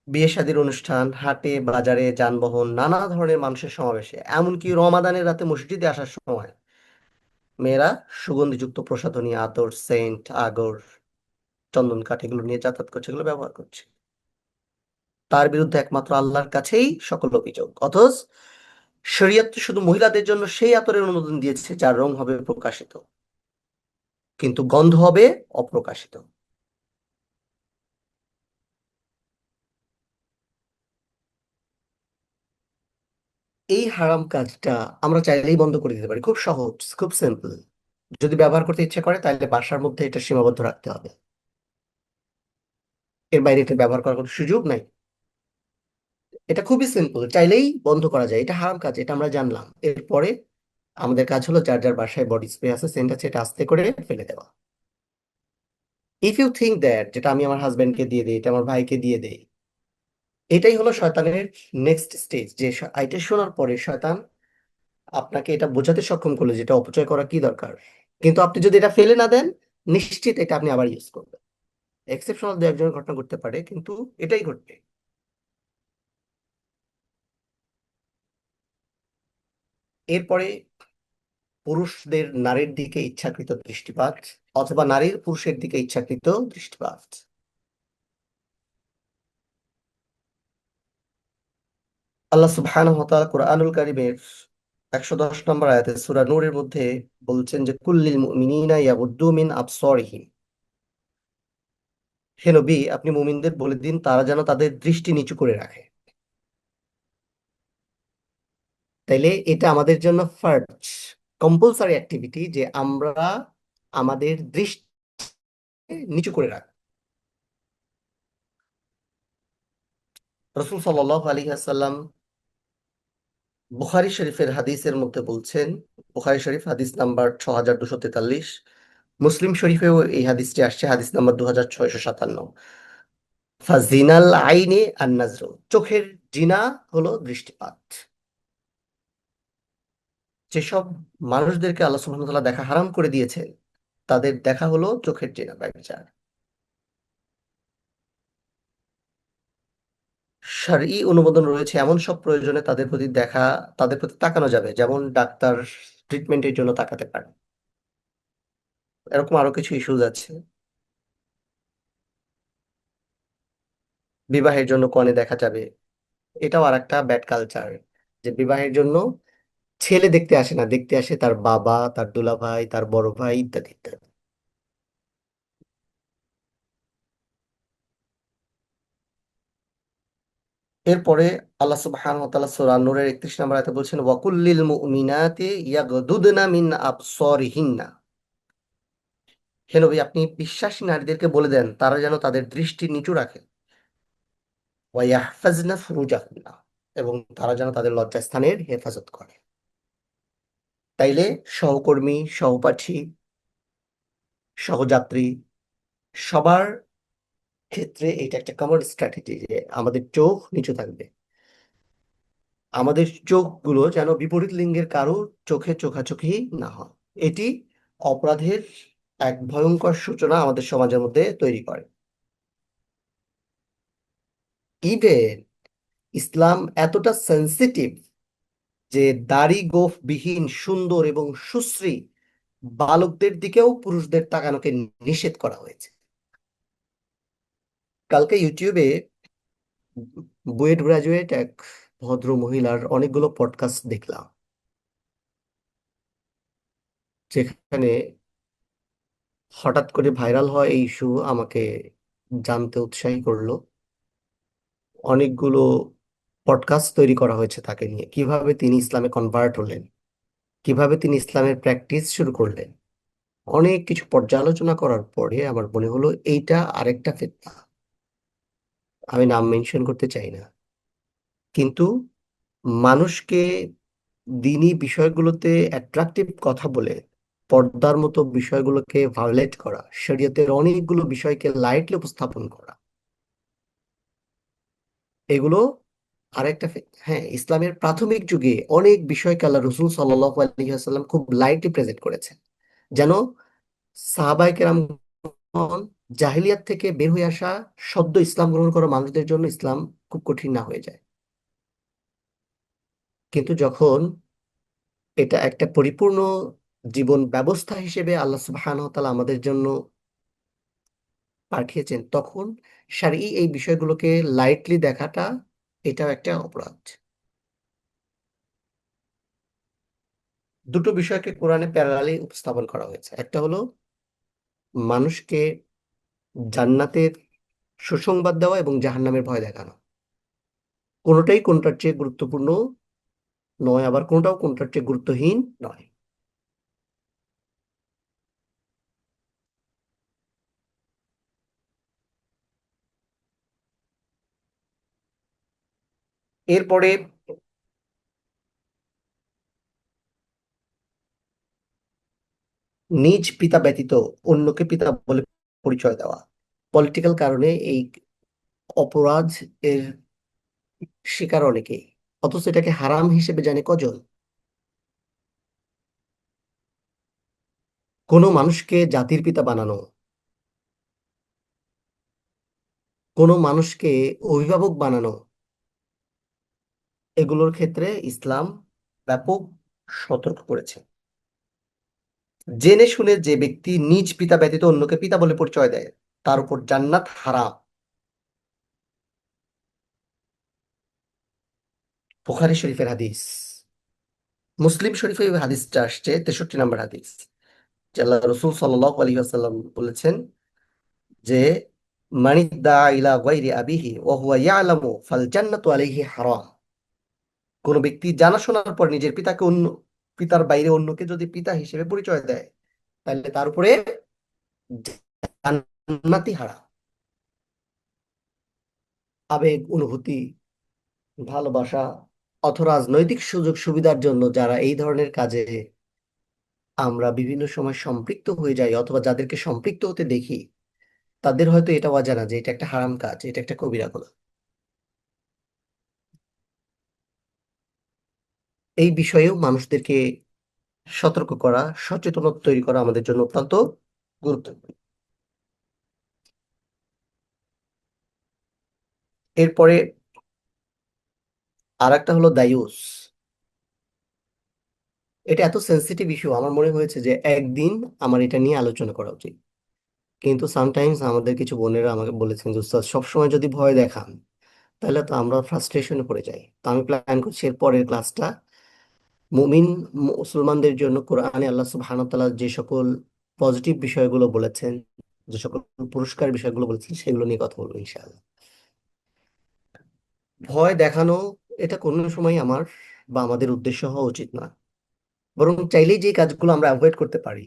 বিয়ে শাদীর অনুষ্ঠান, হাটে বাজারে, যানবাহন, নানা ধরনের মানুষের সমাবেশে, এমনকি রমাদানের রাতে মসজিদে আসার সময় মেয়েরা সুগন্ধিযুক্ত প্রসাধনী, আতর, সেন্ট, আগর, চন্দন কাঠ এগুলো নিয়ে যাতায়াত করছে, এগুলো ব্যবহার করছে। তার বিরুদ্ধে একমাত্র আল্লাহর কাছেই সকল অভিযোগ। অথচ শরীয়ত তো শুধু মহিলাদের জন্য সেই আতরের অনুমোদন দিয়েছে যার রং হবে প্রকাশিত, কিন্তু গন্ধ হবে অপ্রকাশিত। এই হারাম কাজটা আমরা চাইলেই বন্ধ করে দিতে পারি, খুব সহজ, খুব সিম্পল। যদি ব্যবহার করতে ইচ্ছে করে তাহলে বাসার মধ্যে এটা সীমাবদ্ধ রাখতে হবে, এর বাইরে এটা ব্যবহার করার কোনো সুযোগ নাই। এটা খুবই সিম্পল, চাইলেই বন্ধ করা যায়। এটা হারাম কাজ, এটা আমরা জানলাম। এরপরে আমাদের কাজ হলো যার যার বাসায় বডি স্প্রে আছে, সেন্ট আছে, এটা আস্তে করে ফেলে দেওয়া। ইফ ইউ থিঙ্ক দ্যাট যেটা আমি আমার হাজবেন্ডকে দিয়ে দিই, এটা আমার ভাইকে দিয়ে দেই, এটাই হলো শয়তানের নেক্সট স্টেজ। যে এটা শোনার পরে শয়তান আপনাকে এটা বোঝাতে সক্ষম করলো যেটা অপচয় করা কি দরকার। কিন্তু আপনি যদি এটা ফেলে না দেন, নিশ্চিত এটা আপনি আবার ইউজ করবেন। এক্সেপশনাল দু একজনের ঘটনা ঘটতে পারে, কিন্তু এটাই ঘটবে। এরপরে পুরুষদের নারীর দিকে ইচ্ছাকৃত দৃষ্টিপাত অথবা নারীর পুরুষের দিকে ইচ্ছাকৃত দৃষ্টিপাত। আল্লাহ সুবহানাহু ওয়া তাআলা কোরআনুল কারীমের 110 নম্বর আয়াতে সূরা নূরের মধ্যে বলছেন যে কুল্লিল মুমিনিনা ইয়াগুদ্দু মিন আবসারিহিম। হে নবী, আপনি মুমিনদের বলে দিন তারা যেন তাদের দৃষ্টি নিচু করে রাখে। তাইলে এটা আমাদের জন্য ফার্স্ট কম্পালসারি অ্যাক্টিভিটি যে আমরা আমাদের দৃষ্টি নিচু করে রাখি। রাসূল সাল্লাল্লাহু আলাইহি ওয়াসাল্লাম বুখারী শরীফের হাদিসের মধ্যে বলছেন, বুখারী শরীফ হাদিস নাম্বার 6243, মুসলিম শরীফেও এই হাদিসটি আসছে, হাদিস নাম্বার 2657। ফাজিনাল আইনে আন নাজরু, চোখের জিনা হলো দৃষ্টিপাত। যেসব মানুষদেরকে আল্লাহ সুবহানাহু ওয়া তাআলা দেখা হারাম করে দিয়েছেন তাদের দেখা হলো চোখের জিনা, ব্যভিচার। শারঈ অনুমোদন রয়েছে এমন সব প্রয়োজনে তাদের প্রতি তাকানো যাবে, যেমন ডাক্তার ট্রিটমেন্টের জন্য তাকাতে পারে। এরকম আরো কিছু ইস্যুজ আছে। বিবাহের জন্য কনে দেখা যাবে, এটাও আর একটা ব্যাড কালচার, যে বিবাহের জন্য ছেলে দেখতে আসে না, দেখতে আসে তার বাবা, তার দুলাভাই, তার বড় ভাই, ইত্যাদি ইত্যাদি। এরপরে আল্লাহ সুবহানাহু ওয়া তাআলা সূরা নূরের 31 নম্বর আয়াতে বলছেন ওয়াকুল্লিল মুমিনাতি ইয়াগদুদনা মিন আবসারিহিন্না। হে নবী, আপনি বিশ্বাসী নারীদেরকে বলে দেন তারা যেন তাদের দৃষ্টি নিচু রাখে। ওয়া ইয়াহফাজনা ফুরুজাহুন্না, এবং তারা যেন তাদের লজ্জাস্থানের হেফাজত করে। তাইলে সহকর্মী, সহপাঠী, সহযাত্রী সবার ক্ষেত্রে এটা একটা কমন স্ট্র্যাটেজি যে আমাদের চোখ নিচু থাকবে। আমাদের চোখগুলো যেন বিপরীত লিঙ্গের কারো চোখে চোখাচোখি না হয়। এটি অপরাধের এক ভয়ঙ্কর সূচনা আমাদের সমাজের মধ্যে তৈরি করে। ইভেন ইসলাম এতটা সেনসিটিভ যে দাড়ি গোঁফ বিহীন সুন্দর এবং সুশ্রী বালকদের দিকেও পুরুষদের তাকানোকে নিষেধ করা হয়েছে। কালকে ইউটিউবে বুয়েট গ্রাজুয়েট এক ভদ্র মহিলার অনেকগুলো পডকাস্ট দেখলাম, যেখানে হঠাৎ করে ভাইরাল হয় এই ইস্যু আমাকে জানতে উৎসাহী করলো। অনেকগুলো পডকাস্ট তৈরি করা হয়েছে তাকে নিয়ে, কিভাবে তিনি ইসলামে কনভার্ট হলেন, কিভাবে তিনি ইসলামের প্র্যাকটিস শুরু করলেন। অনেক কিছু পর্যালোচনা করার পরে আমার মনে হলো এইটা আরেকটা ফিতনা। আমি নাম মেনশন করতে চাই না, কিন্তু মানুষকে দিনী বিষয়গুলোতে অ্যাট্রাকটিভ কথা বলে পর্দার মতো বিষয়গুলোকে ভায়োলেট করা, শরীয়তের অনেকগুলো বিষয়কে লাইটলি উপস্থাপন করা, এগুলো আরেকটা হ্যাঁ, ইসলামের প্রাথমিক যুগে অনেক বিষয়কে আল্লাহ রসুল সাল্লাল্লাহু আলাইহি ওয়াসাল্লাম খুব লাইটলি প্রেজেন্ট করেছেন, যেন সাহাবায়ে কেরামগণ জাহিলিয়াত থেকে বের হয়ে আসা সদ্য ইসলাম গ্রহণ করা মানুষদের জন্য ইসলাম খুব কঠিন না হয়ে যায়। কিন্তু যখন এটা একটা পরিপূর্ণ জীবন ব্যবস্থা হিসেবে আল্লাহ সুবহানাহু ওয়া তাআলা আমাদের জন্য পাঠিয়েছেন, তখন শারঈ এই বিষয়গুলোকে লাইটলি দেখাটা এটাও একটা অপরাধ। দুটো বিষয়কে কোরআনে প্যারালালি উপস্থাপন করা হয়েছে, একটা হলো মানুষকে জান্নাতের সুসংবাদ দেওয়া এবং জাহান্নামের ভয় দেখানো। কোনোটাই কোনটার চেয়ে গুরুত্বপূর্ণ নয়, আবার কোনটাও কোনটার চেয়ে গুরুত্বহীন নয়। এরপরে নিজ পিতা ব্যতীত অন্যকে পিতা বলে পরিচয় দেওয়া। পলিটিক্যাল কারণে এই অপরাধ এর শিকার অনেকেই, অথচ এটাকে হারাম হিসেবে জানে কজন। কোনো মানুষকে জাতির পিতা বানানো, কোনো মানুষকে অভিভাবক বানানো, এগুলোর ক্ষেত্রে ইসলাম ব্যাপক সতর্ক করেছে। জেনে শুনে যে ব্যক্তি নিজ পিতা ব্যতীত অন্যকে পিতা বলে পরিচয় দেয় তার উপর জান্নাত হারাম। বুখারী শরীফের হাদিস। মুসলিম শরীফে এই হাদিসটা আসছে 63 নম্বর হাদিস, যে আল্লাহ রসুল সাল্লাল্লাহু আলাইহি ওয়াসাল্লাম বলেছেন যে মানিদ্দা ইলা গায়রি আবিহি ওয়া হুয়া ইয়ালামু ফাল জান্নাতু আলাইহি হারাম। কোন ব্যক্তি জানা শোনার পর নিজের পিতাকে অন্য পিতার বাইরে অন্যকে যদি পিতা হিসেবে পরিচয় দেয় তাহলে তার উপরে জান্নাতি হারাম। আবেগ, অনুভূতি, ভালোবাসা অথবা রাজনৈতিক সুযোগ সুবিধার জন্য যারা এই ধরনের কাজে আমরা বিভিন্ন সময় সম্পৃক্ত হয়ে যাই অথবা যাদেরকে সম্পৃক্ত হতে দেখি, তাদের হয়তো এটা অজানা যে এটা একটা হারাম কাজ, এটা একটা কবিরা গুনাহ। এই বিষয়েও মানুষদেরকে সতর্ক করা, সচেতনতা তৈরি করা আমাদের জন্য অত্যন্ত গুরুত্বপূর্ণ। এরপরে আর একটা হলো দায়ুস। এটা এত সেন্সিটিভ ইস্যু, আমার মনে হয়েছে যে একদিন আমার এটা নিয়ে আলোচনা করা উচিত। কিন্তু সামটাইমস আমাদের কিছু বোনেরা আমাকে বলেছেন যে উস্তাদ সবসময় যদি ভয় দেখান তাহলে তো আমরা ফ্রাস্ট্রেশনে পড়ে যাই। তো আমি প্ল্যান করছি এর পরের ক্লাসটা মুমিন মুসলমানদের জন্য কোরআনে আল্লাহ সুবহানাহু ওয়া তাআলা যে সকল পজিটিভ বিষয়গুলো বলেছেন, যে সকল পুরস্কার বিষয়গুলো বলেছেন সেগুলো নিয়ে কথা বলবো ইনশাআল্লাহ। ভয় দেখানো এটা কোনো সময় আমার বা আমাদের উদ্দেশ্য হওয়া উচিত না। বরং চাইলেই যে কাজগুলো আমরা অ্যাভয়েড করতে পারি,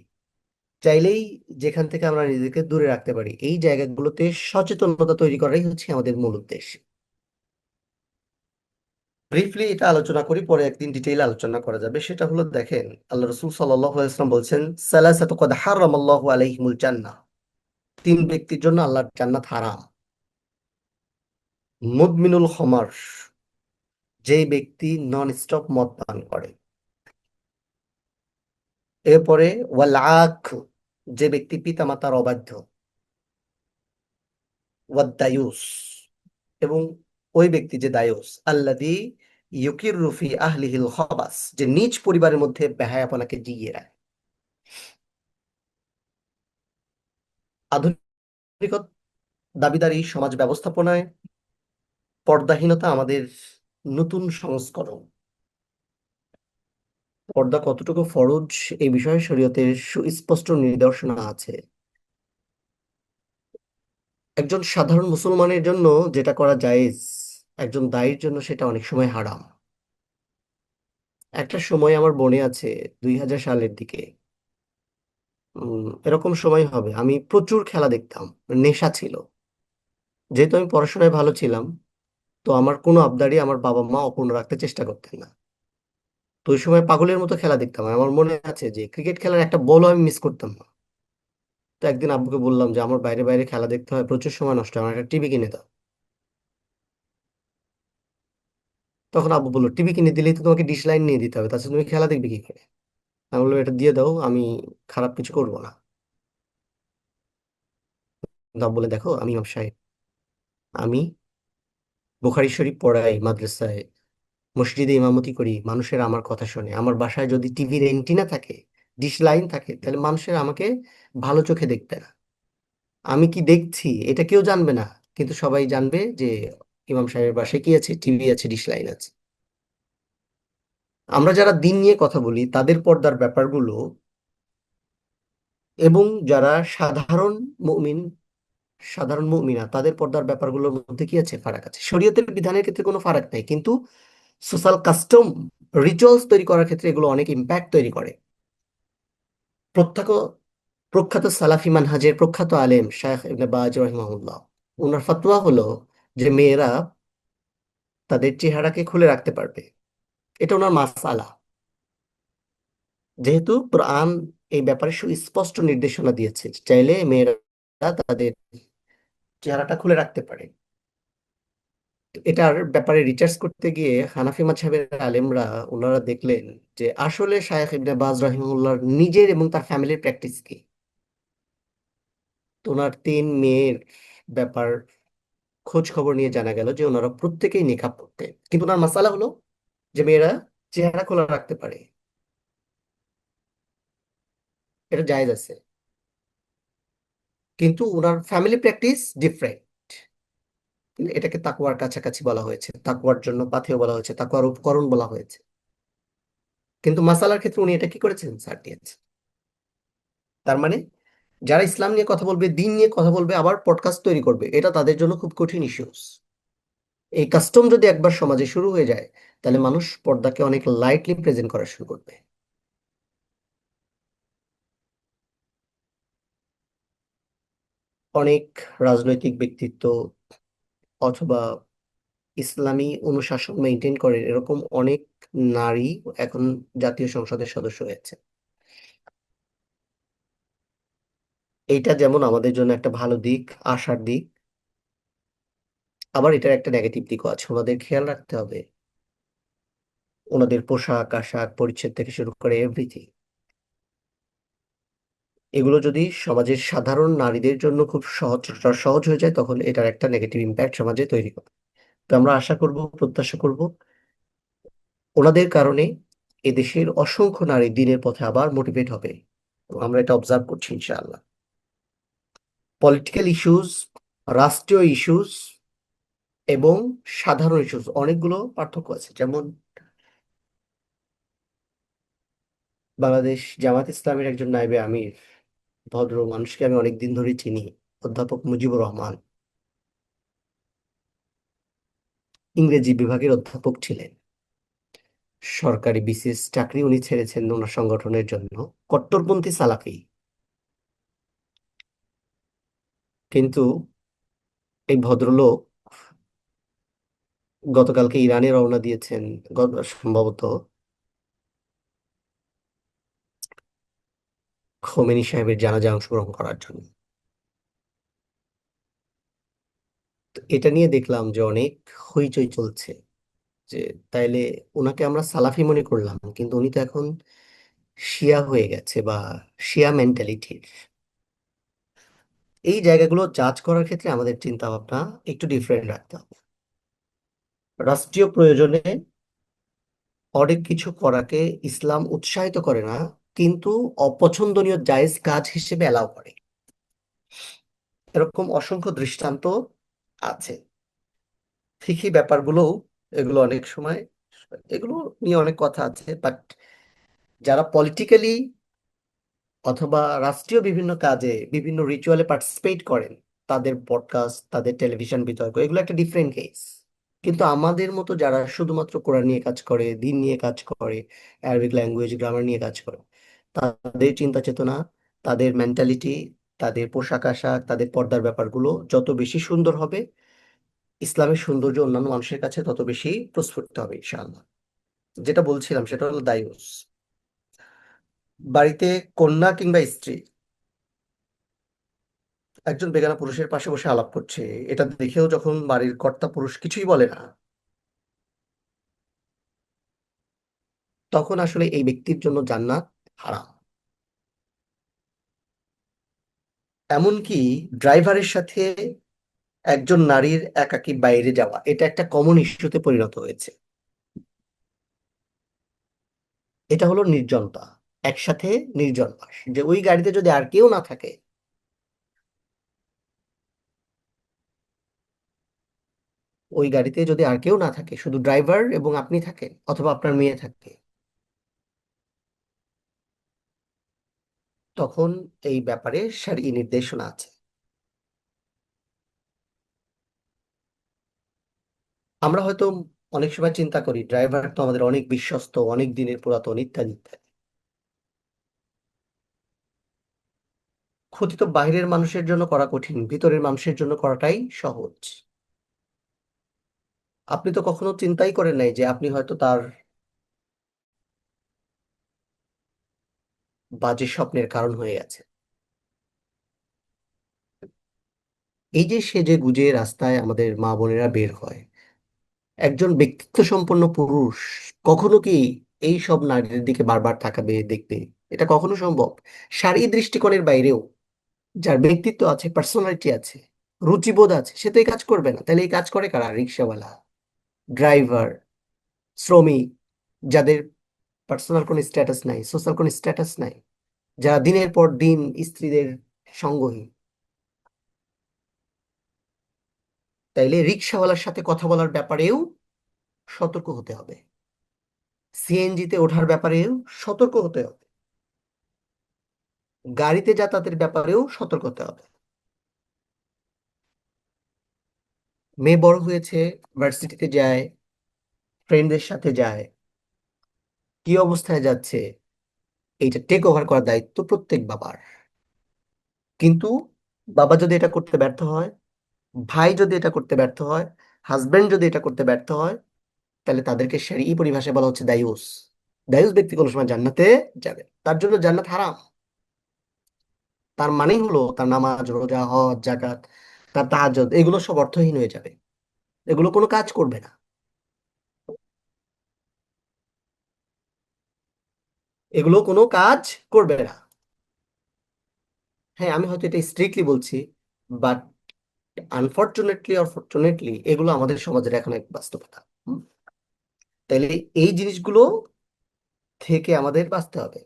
চাইলেই যেখান থেকে আমরা নিজেকে দূরে রাখতে পারি, এই জায়গাগুলোতে সচেতনতা তৈরি করাই হচ্ছে আমাদের মূল উদ্দেশ্য। ব্রিফলি এটা আলোচনা করি, পরে একদিন ডিটেইল আলোচনা করা যাবে। সেটা হলো, দেখেন আল্লাহ রাসূল সাল্লাল্লাহু আলাইহি ওয়াসাল্লাম বলছেন সালাসাতু ক্বাদ হারামাল্লাহু আলাইহিমুল জান্নাহ, তিন ব্যক্তির জন্য আল্লাহর জান্নাত হারাম। মুদমিনুল খমর, যেই ব্যক্তি নন স্টপ মদ পান করে। এরপরে ওয়াল আখ, যে ব্যক্তি পিতামাতার অবাধ্য। ওয়াদ দায়ুস, এবং ওই ব্যক্তি যে দায়ুস, আল্লাযী ইউকিররু ফি আহলিহিল খাবাস, যে নিজ পরিবারের মধ্যে বেহায়াপনাকে জিইয়ে রাখে। আধুনিক দাবিদারি সমাজ ব্যবস্থাপনায় পর্দাহীনতা আমাদের নতুন সংস্করণ। পর্দা কতটুকু ফরজ এই বিষয়ে শরীয়তের সুস্পষ্ট নিদর্শনা আছে। একজন সাধারণ মুসলমানের জন্য যেটা করা জায়েজ, একজন দায়ীর জন্য সেটা অনেক সময় হারাম। একটা সময় আমার মনে আছে, 2000 সালের দিকে, এরকম সময় হবে, আমি প্রচুর খেলা দেখতাম, নেশা ছিল। যেহেতু আমি পড়াশোনায় ভালো ছিলাম, তো আমার কোনো আবদারই আমার বাবা মা অপূর্ণ রাখতে চেষ্টা করতেন না। তো ওই সময় পাগলের মতো খেলা দেখতাম। আমার মনে আছে যে ক্রিকেট খেলার একটা বলও আমি মিস করতাম না। তো একদিন আব্বুকে বললাম যে আমার বাইরে বাইরে খেলা দেখতে হয়, প্রচুর সময় নষ্ট হয়, আমার একটা টিভি কিনে দাও। তখন আব্বু বললো, টিভি কিনে দিলেই তো তোমাকে ডিশ লাইন নিয়ে দিতে হবে, তাছাড়া তুমি খেলা দেখবে কি করে? আমি বললাম, এটা দিয়ে দাও, আমি খারাপ কিছু করবো না। দাও বলে, দেখো আমি ইমাম সাহেব, আমি বুখারী শরীফ পড়াই মাদ্রাসায়, মসজিদে ইমামতি করি, মানুষের আমার কথা শোনে। আমার বাসায় যদি টিভির এন্টিনা থাকে, ডিশ লাইন থাকে, তাহলে মানুষের আমাকে ভালো চোখে দেখবে না। আমি কি দেখছি এটা কেউ জানবে না, কিন্তু সবাই জানবে যে ইমাম সাহেবের বাসায় কি আছে, টিভি আছে, ডিশ লাইন আছে। আমরা যারা দিন নিয়ে কথা বলি তাদের পর্দার ব্যাপারগুলো, এবং যারা মুমিন সাধারণ মুমিনা তাদের পর্দার ব্যাপারগুলোর মধ্যে কি আছে, ফারাক আছে। শরীয়তের বিধানের ক্ষেত্রে কোনো ফারাক নাই, কিন্তু সোশ্যাল কাস্টম, রিচুয়ালস তৈরি করার ক্ষেত্রে এগুলো অনেক ইম্প্যাক্ট তৈরি করে। প্রখ্যাত প্রখ্যাত সালাফি মানহাজের প্রখ্যাত আলেম শায়খ ইবনে বাজ রাহিমাহুল্লাহ, ওনার ফতোয়া হলো যে মেয়েরা তাদের চেহারাকে খুলে রাখতে পারবে। এটা ওনার মাসআলা। যেহেতু কোরআন এই ব্যাপারে সুস্পষ্ট নির্দেশনা দিয়েছে, চাইলে মেয়েরা তাদের চেহারাটা খুলে রাখতে পারে। তো এটার ব্যাপারে রিসার্চ করতে গিয়ে হানাফি মাযহাবের আলেমরা ওনারা দেখলেন যে আসলে শায়খ ইবনে বাজ রাহিমাহুল্লাহর নিজের এবং তার ফ্যামিলির প্র্যাকটিস কি। তো ওনার তিন মেয়ের ব্যাপার খোঁজ খবর নিয়ে জানা গেল যে ওনারা প্রত্যেকেই নিকাব পড়তেন, কিন্তু ওনার মাসালা হলো যে মেয়েরা চেহারা খোলা রাখতে পারে। এটা জায়েজ আছে, কিন্তু ওনার ফ্যামিলি প্র্যাকটিস ডিফারেন্ট। কিন্তু এটাকে তাকওয়ার কাছাকাছি বলা হয়েছে, তাকওয়ার জন্য পাথেয় বলা হয়েছে, তাকওয়ার উপকরণ বলা হয়েছে। কিন্তু মাসালার ক্ষেত্রে উনি এটা কি করেছেন, ছাড় দিয়েছেন। তার মানে যারা ইসলাম নিয়ে কথা বলবে, দিন নিয়ে কথা বলবে, আবার পডকাস্ট তৈরি করবে, এটা তাদের জন্য খুব কঠিন ইস্যুস। এই কাস্টম যদি একবার সমাজে শুরু হয়ে যায়, তাহলে মানুষ পর্দাকে অনেক লাইটলি প্রেজেন্ট করা শুরু করবে। অনেক রাজনৈতিক ব্যক্তিত্ব অথবা ইসলামী অনুশাসন মেনটেন করে এরকম অনেক নারী এখন জাতীয় সংসদের সদস্য হয়েছে। এইটা যেমন আমাদের জন্য একটা ভালো দিক, আশার দিক, আবার এটার একটা নেগেটিভ দিকও আছে। ওনাদের খেয়াল রাখতে হবে, ওনাদের পোশাক আশাক পরিচ্ছদ থেকে শুরু করে এভরিথিং, এগুলো যদি সমাজের সাধারণ নারীদের জন্য খুব সহজ সহজ হয়ে যায়, তখন এটার একটা নেগেটিভ ইম্প্যাক্ট সমাজে তৈরি হবে। তো আমরা আশা করব, প্রত্যাশা করব, ওনাদের কারণে এদেশের অসংখ্য নারী দিনের পথে আবার মোটিভেট হবে। তো আমরা এটা অবজার্ভ করছি ইনশাআল্লাহ। পলিটিক্যাল ইস্যুস, রাষ্ট্রীয় ইস্যুস এবং সাধারণ ইস্যুস অনেকগুলো পার্থক্য আছে। যেমন বাংলাদেশ জামাত ইসলামের একজন নায়েবে আমির, ভদ্র মানুষকে আমি অনেকদিন ধরে চিনি, অধ্যাপক মুজিবুর রহমান, ইংরেজি বিভাগের অধ্যাপক ছিলেন। সরকারি বিসিএস চাকরি উনি ছেড়েছেন ওনার সংগঠনের জন্য, কট্টরপন্থী সালাফি। কিন্তু এই ভদ্রলোক গতকালকে ইরানে রওনা দিয়েছেন, সম্ভবত খোমেনি সাহেবের জানাজায় অংশগ্রহণ করার জন্য। তো এটা নিয়ে দেখলাম যে অনেক হইচই চলছে, যে তাইলে ওনাকে আমরা সালাফি মনে করলাম, কিন্তু উনি তো এখন শিয়া হয়ে গেছে, বা শিয়া মেন্টালিটির। এই জায়গাগুলো জাজ করার ক্ষেত্রে আমাদের চিন্তা ভাবনা একটু ডিফারেন্ট রাখতে হবে। রাষ্ট্রীয় প্রয়োজনে অনেক কিছু করাকে ইসলাম উৎসাহিত করে না, কিন্তু অপছন্দনীয় জায়েজ কাজ হিসেবে অ্যালাউ করে। এরকম অসংখ্য দৃষ্টান্ত আছে। ঠিকই ব্যাপারগুলোও, এগুলো অনেক সময়, এগুলো নিয়ে অনেক কথা আছে, বাট যারা পলিটিক্যালি অথবা রাষ্ট্রীয় বিভিন্ন কাজে, বিভিন্ন রিচুয়ালে পার্টিসিপেট করেন, তাদের পডকাস্ট, তাদের টেলিভিশন বিতর্ক, এগুলো একটা ডিফারেন্ট কেস। কিন্তু আমাদের মতো যারা শুধুমাত্র কোরআন নিয়ে কাজ করে, দিন নিয়ে কাজ করে, অ্যারাবিক ল্যাঙ্গুয়েজ গ্রামার নিয়ে কাজ করে, তাদের চিন্তা চেতনা, তাদের মেন্টালিটি, তাদের পোশাক আশাক, তাদের পর্দার ব্যাপারগুলো যত বেশি সুন্দর হবে, ইসলামের সৌন্দর্য অন্যান্য মানুষের কাছে তত বেশি প্রস্ফুটিত হবে ইনশাআল্লাহ। যেটা বলছিলাম সেটা হলো দায়ুস। বাড়িতে কন্যা কিংবা স্ত্রী একজন বেগানা পুরুষের পাশে বসে আলাপ করছে, এটা দেখেও যখন বাড়ির কর্তা পুরুষ কিছুই বলে না, তখন আসলে এই ব্যক্তির জন্য জান্নাত হারাম। এমনকি ড্রাইভারের সাথে একজন নারীর একাকী বাইরে যাওয়া, এটা একটা কমন ইস্যুতে পরিণত হয়েছে। এটা হলো নির্জনতা, একসাথে নির্জন বাস, যে ওই গাড়িতে যদি আর কেউ না থাকে, ওই গাড়িতে যদি আর কেউ না থাকে, শুধু ড্রাইভার এবং আপনি থাকেন অথবা আপনার মেয়ে থাকে, তখন এই ব্যাপারে শারঈ নির্দেশনা আছে। আমরা হয়তো অনেক সময় চিন্তা করি ড্রাইভার তো আমাদের অনেক বিশ্বস্ত, অনেক দিনের পুরাতন, ইত্যাদি ইত্যাদি। ক্ষতি তো বাইরের মানুষের জন্য করা কঠিন, ভিতরের মানুষের জন্য করাটাই সহজ। আপনি তো কখনো চিন্তাই করেন নাই যে আপনি হয়তো তার বাজে স্বপ্নের কারণ হয়ে গেছে। এই যে সেজে গুজে রাস্তায় আমাদের মা বোনেরা বের হয়, একজন ব্যক্তিত্ব সম্পন্ন পুরুষ কখনো কি এই সব নারীদের দিকে বারবার তাকাবে, দেখবে? এটা কখনো সম্ভব? শারীরিক দৃষ্টিকোণের বাইরেও যার ব্যক্তিত্ব আছে, পার্সোনালিটি আছে, রুচিবোধ আছে, সে তো এই কাজ করবে না। তাহলে এই কাজ করে কারা? রিক্সাওয়ালা, ড্রাইভার, শ্রমিক, যাদের পার্সোনাল কোনো স্ট্যাটাস নাই, সোশ্যাল কোনো স্ট্যাটাস নাই, যারা দিনের পর দিন স্ত্রীদের সঙ্গহীন, তাইলে রিক্সাওয়ালার সাথে কথা বলার ব্যাপারেও সতর্ক হতে হবে, সিএনজিতে ওঠার ব্যাপারেও সতর্ক হতে হবে, গাড়িতে যাতায়াতের ব্যাপারেও সতর্ক হতে হবে। মেয়ে বড় হয়েছে, ভার্সিটিতে যায়, ফ্রেন্ডদের সাথে যায়, কি অবস্থায় যাচ্ছে, এইটা টেক ওভার করার দায়িত্ব প্রত্যেক বাবার। কিন্তু বাবা যদি এটা করতে ব্যর্থ হয়, ভাই যদি এটা করতে ব্যর্থ হয়, হাজবেন্ড যদি এটা করতে ব্যর্থ হয়, তাহলে তাদেরকে শরীয়ী পরিভাষায় বলা হচ্ছে দায়ুস। দায়ুস ব্যক্তি কোনো সময় জান্নাতে যাবে, তার জন্য জান্নাত হারাম। তার মানেই হলো তার নামাজ, রোজা, হজ, জাকাত, তার তাহাজ্জুদ, এগুলো সব অর্থহীন হয়ে যাবে, এগুলো কোনো কাজ করবে না, এগুলো কোনো কাজ করবে না। হ্যাঁ, আমি হয়তো এটা স্ট্রিক্টলি বলছি, বাট আনফরচুনেটলি অর ফরচুনেটলি এগুলো আমাদের সমাজের এখন এক বাস্তবতা। হুম? তাইলে এই জিনিসগুলো থেকে আমাদের বাঁচতে হবে।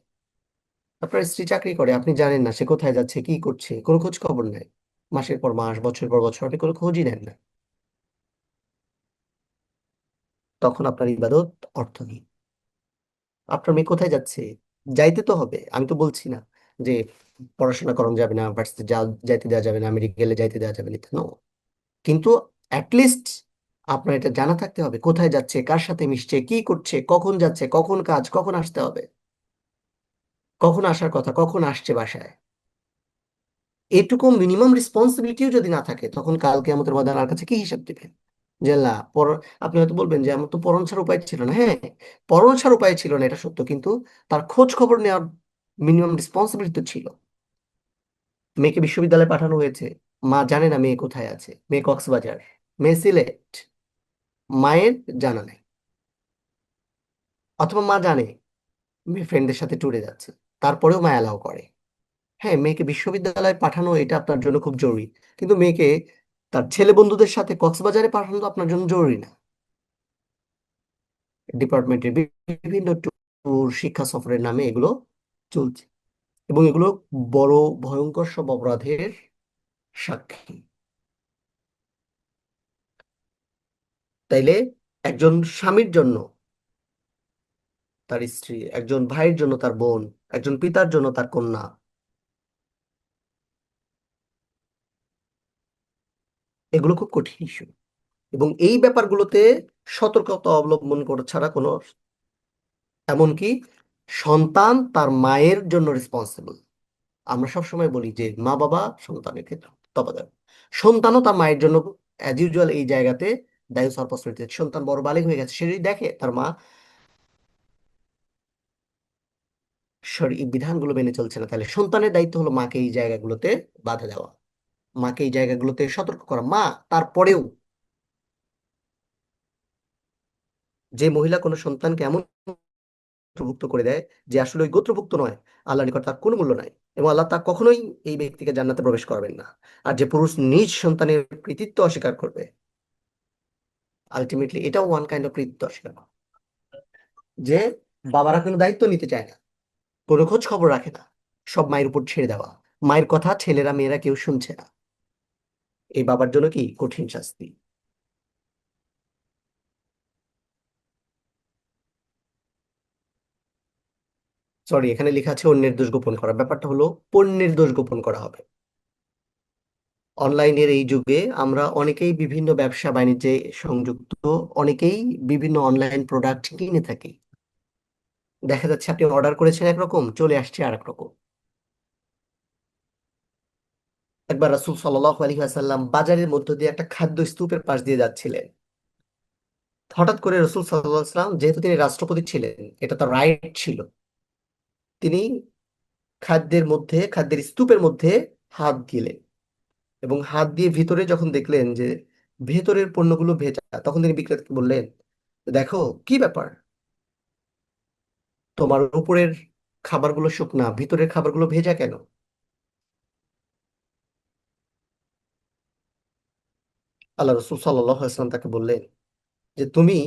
আপনার স্ত্রী চাকরি করে, আপনি জানেন না সে কোথায় যাচ্ছে, কি করছে, কোনো খোঁজ খবর নেই, মাসের পর মাস, বছরের পর বছর আপনি কোনো খোঁজই নেন না, তখন আপনার ইবাদত অর্থহীন। আপনার মেয়ে কোথায় যাচ্ছে, যাইতে তো হবে, আমি তো বলছি না যে পড়াশোনা করানো যাবে না, ভার্সিটি যাইতে দেওয়া যাবে না, মেডিকেলে যাইতে দেওয়া যাবে না, নো। কিন্তু অ্যাটলিস্ট আপনার এটা জানা থাকতে হবে কোথায় যাচ্ছে, কার সাথে মিশছে, কি করছে, কখন যাচ্ছে, কখন কাজ, কখন আসতে হবে, কখন আসার কথা, কখন আসছে বাসায়। এটুকু মিনিমাম রেসপন্সিবিলিটিও যদি না থাকে, তখন কালকে আমাদের ময়দান কাছে কি হিসাব দিবেন? যে না আপনি হয়তো বলবেন যে আমার তো পরন ছাড়া উপায় ছিল না। হ্যাঁ, পরন ছাড়া উপায় ছিল না, এটা সত্য, কিন্তু তার খোঁজ খবর নেওয়ার মিনিমাম রেসপন্সিবিলিটি তো ছিল। মেয়েকে বিশ্ববিদ্যালয়ে পাঠানো হয়েছে, মা জানে না মেয়ে কোথায় আছে, মেয়ে কক্সবাজার, মেয়ে সিলেট, মায়ের জানা নেই, অথবা মা জানে মেয়ে ফ্রেন্ডদের সাথে ট্যুরে যাচ্ছে, তারপরেও মা অ্যালাউ করে। হ্যাঁ, মেয়েকে বিশ্ববিদ্যালয়ে পাঠানো এটা আপনার জন্য খুব জরুরি, কিন্তু মেয়েকে তার ছেলে বন্ধুদের সাথে কক্সবাজারে পাঠানো তো আপনার জন্য জরুরি না। ডিপার্টমেন্টের বিভিন্ন ট্যুর, শিক্ষা সফরের নামে এগুলো চলছে, এবং এগুলো বড় ভয়ঙ্কর সব অপরাধের সাক্ষী। তাইলে একজন স্বামীর জন্য তার স্ত্রী, একজন ভাইয়ের জন্য তার বোন, একজন পিতার জন্য তার কন্যা, এগুলো খুব কঠিন ইস্যু। এবং এই ব্যাপারগুলোতে সতর্কতা অবলম্বন করা ছাড়া কোনো, এমনকি সন্তান তার মায়ের জন্য রেসপন্সিবল। আমরা সবসময় বলি যে মা বাবা সন্তানের ক্ষেত্রে তফাৎ, সন্তানও তার মায়ের জন্য অ্যাজ ইউজুয়াল এই জায়গাতে দায়ী সরপস্ট। সন্তান বড় বালিক হয়ে গেছে, সে যদি দেখে তার মা এই বিধানগুলো মেনে চলছে না, তাহলে সন্তানের দায়িত্ব হলো মাকে এই জায়গাগুলোতে বাধা দেওয়া, মাকে এই জায়গাগুলোতে সতর্ক করা। মা তারপরেও, যে মহিলা কোনো সন্তানকে এমন গোত্রভুক্ত করে দেয় যে আসলে ওই গোত্রভুক্ত নয়, আল্লাহ নিকট তার কোনো মূল্য নাই, এবং আল্লাহ তা কখনোই এই ব্যক্তিকে জান্নাতে প্রবেশ করবেন না। আর যে পুরুষ নিজ সন্তানের কৃতিত্ব অস্বীকার করবে, আলটিমেটলি এটাও ওয়ান কাইন্ড অফ কৃতিত্ব অস্বীকার করা। যে বাবারা কোনো দায়িত্ব নিতে চায় না, কোনো খোঁজ খবর রাখে না, সব মায়ের উপর ছেড়ে দেওয়া, মায়ের কথা ছেলেরা মেয়েরা কেউ শুনছে না, এই বাবার জন্য কি কঠিন শাস্তি। সরি, এখানে লেখা আছে অন্যের দোষ গোপন করা, ব্যাপারটা হলো পণ্যের দোষ গোপন করা হবে। অনলাইনের এই যুগে আমরা অনেকেই বিভিন্ন ব্যবসা বাণিজ্যে সংযুক্ত, অনেকেই বিভিন্ন অনলাইন প্রোডাক্ট কিনে থাকি। দেখা যাচ্ছে আপনি অর্ডার করেছেন একরকম, চলে আসছে আর এক রকম। একবার রাসূল সাল্লাল্লাহু আলাইহি ওয়াসাল্লাম বাজারের মধ্য দিয়ে একটা খাদ্য স্তূপের পাশ দিয়ে যাচ্ছিলেন। হঠাৎ করে রাসূল সাল্লাল্লাহু আলাইহি ওয়াসাল্লাম, যেহেতু তিনি রাষ্ট্রপতি ছিলেন, এটা তার রাইট ছিল, তিনি খাদ্যের স্তূপের মধ্যে হাত দিলেন, এবং হাত দিয়ে ভিতরে যখন দেখলেন যে ভেতরের পণ্যগুলো ভেজা, তখন তিনি বিক্রেতাকে বললেন, দেখো কি ব্যাপার, তোমার উপরের খাবারগুলো শুকনা, ভিতরের খাবারগুলো ভেজা কেন? আল্লাহ রসুল সাল্লাল্লাহু আলাইহি ওয়াসাল্লাম তাকে বললেন যে তুমি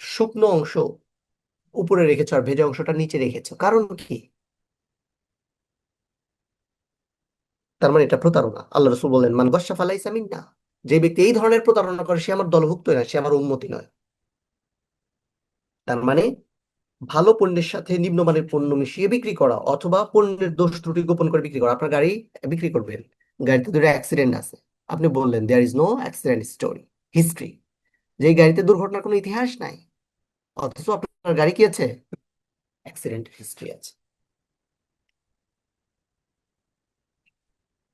শুকনো অংশ উপরে রেখেছো আর ভেজা অংশটা নিচে রেখেছো, কারণ কি? তার মানে এটা প্রতারণা। আল্লাহ রসুল বলেন, মান গশ্যা ফালাইসা মিন্না। যে ব্যক্তি এই ধরনের প্রতারণা করে সে আমার দলভুক্ত নয়, সে আমার উম্মতি নয়। তার মানে ভালো পণ্যের সাথে নিম্নমানের পণ্য মিশিয়ে বিক্রি করা, অথবা পণ্যের দোষ ত্রুটি গোপন করে বিক্রি করা। আপনার গাড়ি বিক্রি করবেন, গাড়িতে দুটো অ্যাক্সিডেন্ট আছে, আপনি বললেন there is no accident story history, যে এই গাড়িতে দুর্ঘটনার কোনো ইতিহাস নাই, অথচ আপনার গাড়ি কি আছে, অ্যাক্সিডেন্ট হিস্ট্রি আছে।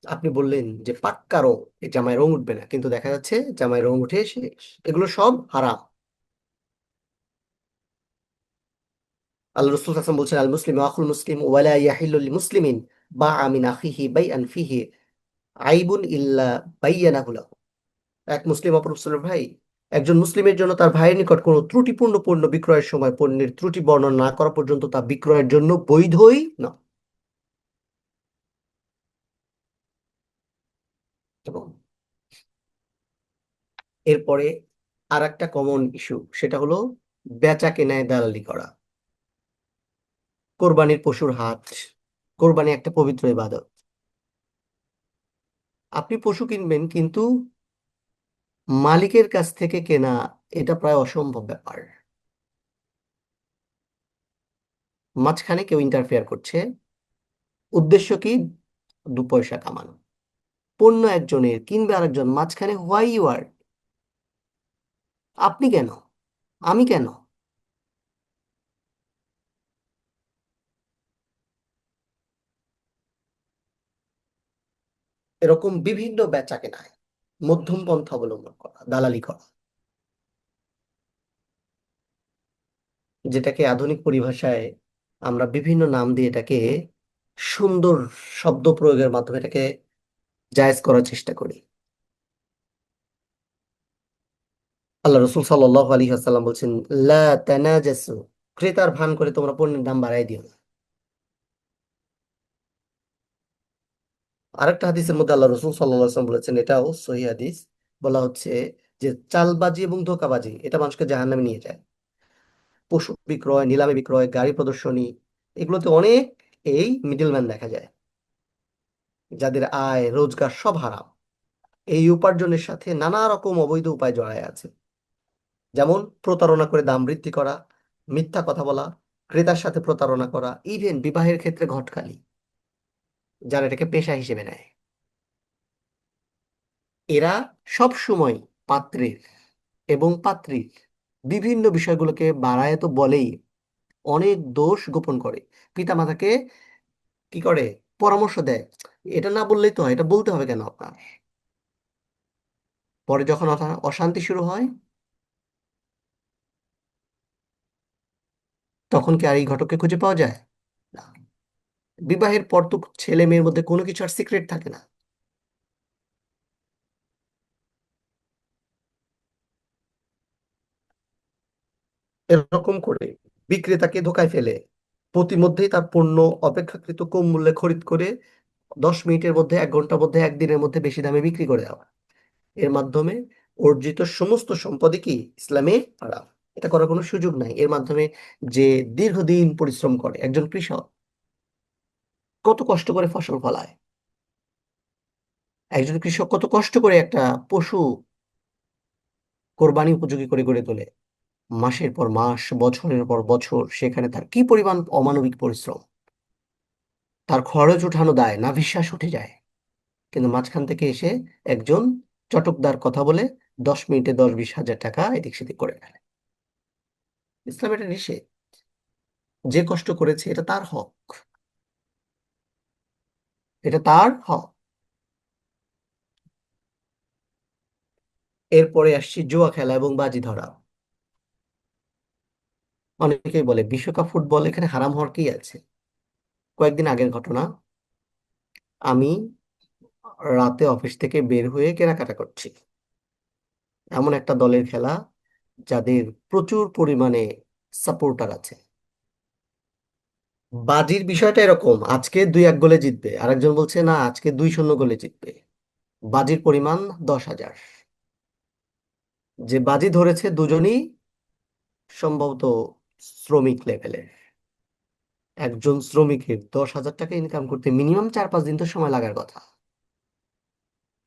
আপনি বললেন যে পাক্কা রং, এই জামায় রং উঠবে না, কিন্তু দেখা যাচ্ছে জামায় রং উঠে শেষ। এগুলো সব হারাম। আল্লাহ রসুল হাসান বলছেন, আল মুসলিম আখুল মুসলিম ওয়ালা ইয়াহিল্লু লিল মুসলিমিন বাআ মিন আখিহি বাইআন ফিহি আইবুন ইল্লা বাইয়ানাহু লাহু। এক মুসলিম অপর মুসলিমের ভাই। একজন মুসলিমের জন্য তার ভাইয়ের নিকট কোনো ত্রুটিপূর্ণ পণ্য বিক্রয়ের সময় পণ্যের ত্রুটি বর্ণনা না করা পর্যন্ত তা বিক্রয়ের জন্য বৈধই না। এবং এরপরে আর একটা কমন ইস্যু, সেটা হলো বেচা কেনায় দালালি করা। কোরবানির পশুর হাট, কোরবানি একটা পবিত্র ইবাদত। আপনি পশু কিনবেন, কিন্তু মালিকের কাছ থেকে কেনা, এটা প্রায় অসম্ভব ব্যাপার। মাঝখানে কেউ ইন্টারফেয়ার করছে, উদ্দেশ্য কি, দু পয়সা কামানো। পণ্য একজনের, কিনবে আরেকজন, মাঝখানে হোয়াই ইউ আর, আপনি কেন, আমি কেন? এরকম বিভিন্ন বেচা কেনায় মধ্যম পন্থা অবলম্বন করা, দালালি করা, যেটাকে আধুনিক পরিভাষায় আমরা বিভিন্ন নাম দিয়ে এটাকে সুন্দর শব্দ প্রয়োগের মাধ্যমে এটাকে জায়েজ করার চেষ্টা করি। আল্লাহ রসুল সাল্লাল্লাহু আলাইহি ওয়াসাল্লাম বলছেন, লা তানাজাসু, ক্রেতার ভান করে তোমরা পণ্যের দাম বাড়াই দিও না। আরেকটা হাদিসের মধ্যে আল্লাহ রসুল সাল্লাল্লাহু আলাইহি ওয়াসাল্লাম বলেছেন, এটাও সহিহ হাদিস, বলা হচ্ছে যে চালবাজি এবং ধোঁকাবাজি এটা মানুষকে জাহান্নামে নিয়ে যায়। পশু বিক্রয়, নিলামে বিক্রয়, গাড়ি প্রদর্শনী, এগুলোতে অনেক এই মিডলম্যান দেখা যায়, যাদের আয় রোজগার সব হারাম। এই উপার্জনের সাথে নানা রকম অবৈধ উপায় জড়ায় আছে, যেমন প্রতারণা করে দাম বৃদ্ধি করা, মিথ্যা কথা বলা, ক্রেতার সাথে প্রতারণা করা, ইভেন বিবাহের ক্ষেত্রে ঘটকালি, যারা এটাকে পেশা হিসেবে নেয়। এরা সব সময় পাত্রের এবং পাত্রীর বিভিন্ন বিষয়গুলোকে বাড়ায় তো বলেই, অনেক দোষ গোপন করে, পিতামাতাকে কি করে, পরামর্শ দেয়, এটা না বললেই তো হয়, এটা বলতে হবে কেন আপনার? পরে যখন অশান্তি শুরু হয়, তখন কি আর এই ঘটককে খুঁজে পাওয়া যায় না? বিবাহের পর তো ছেলে মেয়ের মধ্যে কোনো কিছু আর সিক্রেট থাকে না। এরকম করে বিক্রেতাকে ধোকায় ফেলে প্রতিমধ্যেই তার পণ্য অপেক্ষাকৃত কম মূল্যে খরিদ করে 10 মিনিটের মধ্যে, 1 ঘন্টার মধ্যে, একদিনের মধ্যে বেশি দামে বিক্রি করে দেওয়া, এর মাধ্যমে অর্জিত সমস্ত সম্পদই কি ইসলামে হারাম। এটা করার কোনো সুযোগ নাই। এর মাধ্যমে যে দীর্ঘদিন পরিশ্রম করে একজন কৃষক, কত কষ্ট করে ফসল ফলায়, একজন কৃষক কত কষ্ট করে একটা পশু কোরবানি উপযোগী করে গড়ে তোলে, মাসের পর মাস, বছরের পর বছর, সেখানে তার কি পরিমাণ অমানবিক পরিশ্রম, তার খরচ উঠানো দায় না বিশ্বাস উঠে যায়। কিন্তু মাঝখান থেকে এসে একজন চটকদার কথা বলে 10 মিনিটে 10-20 হাজার টাকা এদিক সেদিক করে ফেলে। ইসলাম এটা নিষেধ। যে কষ্ট করেছে এটা তার হক, এটা তার হক। এরপরে আসছি জুয়া খেলা এবং বাজি ধরা। অনেকেই বলে বিশ্বকাপ ফুটবল, এখানে হারাম হওয়ার কি আছে? কয়েকদিন আগের ঘটনা, আমি রাতে অফিস থেকে বের হয়ে কেনাকাটা করছি, এমন একটা দলের খেলা যাদের প্রচুর পরিমাণে সাপোর্টার আছে। বাজির বিষয়টা এরকম, আজকে 2-1 গোলে জিতবে, আরেকজন বলছে না আজকে 2-0 গোলে জিতবে। বাজির পরিমাণ 10,000। যে বাজি ধরেছে দুজনই সম্ভবত শ্রমিক লেভেলের। একজন শ্রমিকের 10,000 টাকা ইনকাম করতে মিনিমাম 4-5 দিন তো সময় লাগার কথা।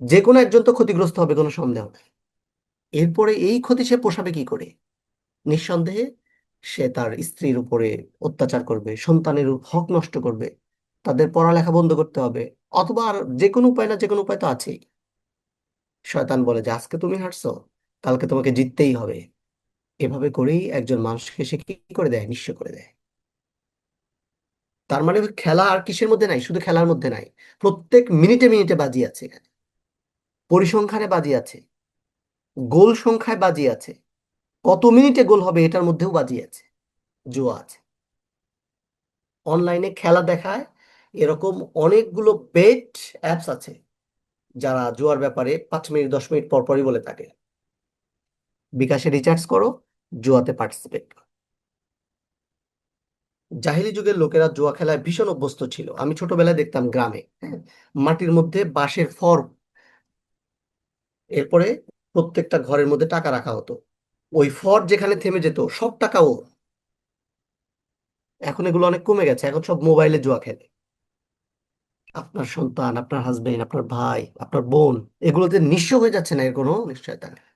যে কোনো একজন তো ক্ষতিগ্রস্ত হবে, কোনো সন্দেহ নেই। এরপরে এই ক্ষতি সে পোষাবে কি করে? নিঃসন্দেহে সে তার স্ত্রীর উপরে অত্যাচার করবে, সন্তানের হক নষ্ট করবে, তাদের পড়ালেখা বন্ধ করতে হবে, অথবা আর যে কোনো উপায় না যে কোনো উপায় তো আছেই। শয়তান বলে যে আজকে তুমি হারছো, কালকে তোমাকে জিততেই হবে। এভাবে করেই একজন মানুষকে সে কি করে দেয়, নিঃস্ব করে দেয়। তার মানে খেলা আর কিসের মধ্যে নাই, শুধু খেলার মধ্যে নাই, প্রত্যেক মিনিটে মিনিটে বাজি আছে এখানে, পরিসংখ্যানে বাজি আছে, গোল সংখ্যায় বাজি আছে, কত মিনিটে গোল হবে এটার মধ্যেও বাজি আছে, জুয়া আছে। অনলাইনে খেলা দেখায় এরকম অনেকগুলো বেট অ্যাপস আছে, যারা জুয়ার ব্যাপারে 5 মিনিট 10 মিনিট পর পরই বলে থাকে বিকাশে রিচার্জ করো, জুয়াতে পার্টিসিপেট করো। জাহিলি যুগের লোকেরা জুয়া খেলায় ভীষণ অভ্যস্ত ছিল। আমি ছোটবেলায় দেখতাম গ্রামে, হ্যাঁ, মাটির মধ্যে বাঁশের ফর, এরপরে প্রত্যেকটা ঘরের মধ্যে টাকা রাখা হতো, ওই ফর যেখানে থেমে যেত সব টাকাও। এখন এগুলো অনেক কমে গেছে, এখন সব মোবাইলে জুয়া খেলে। আপনার সন্তান, আপনার হাজবেন্ড, আপনার ভাই, আপনার বোন, এগুলোতে নিঃস্ব হয়ে যাচ্ছে না, এর কোনো নিশ্চয়তা নেই।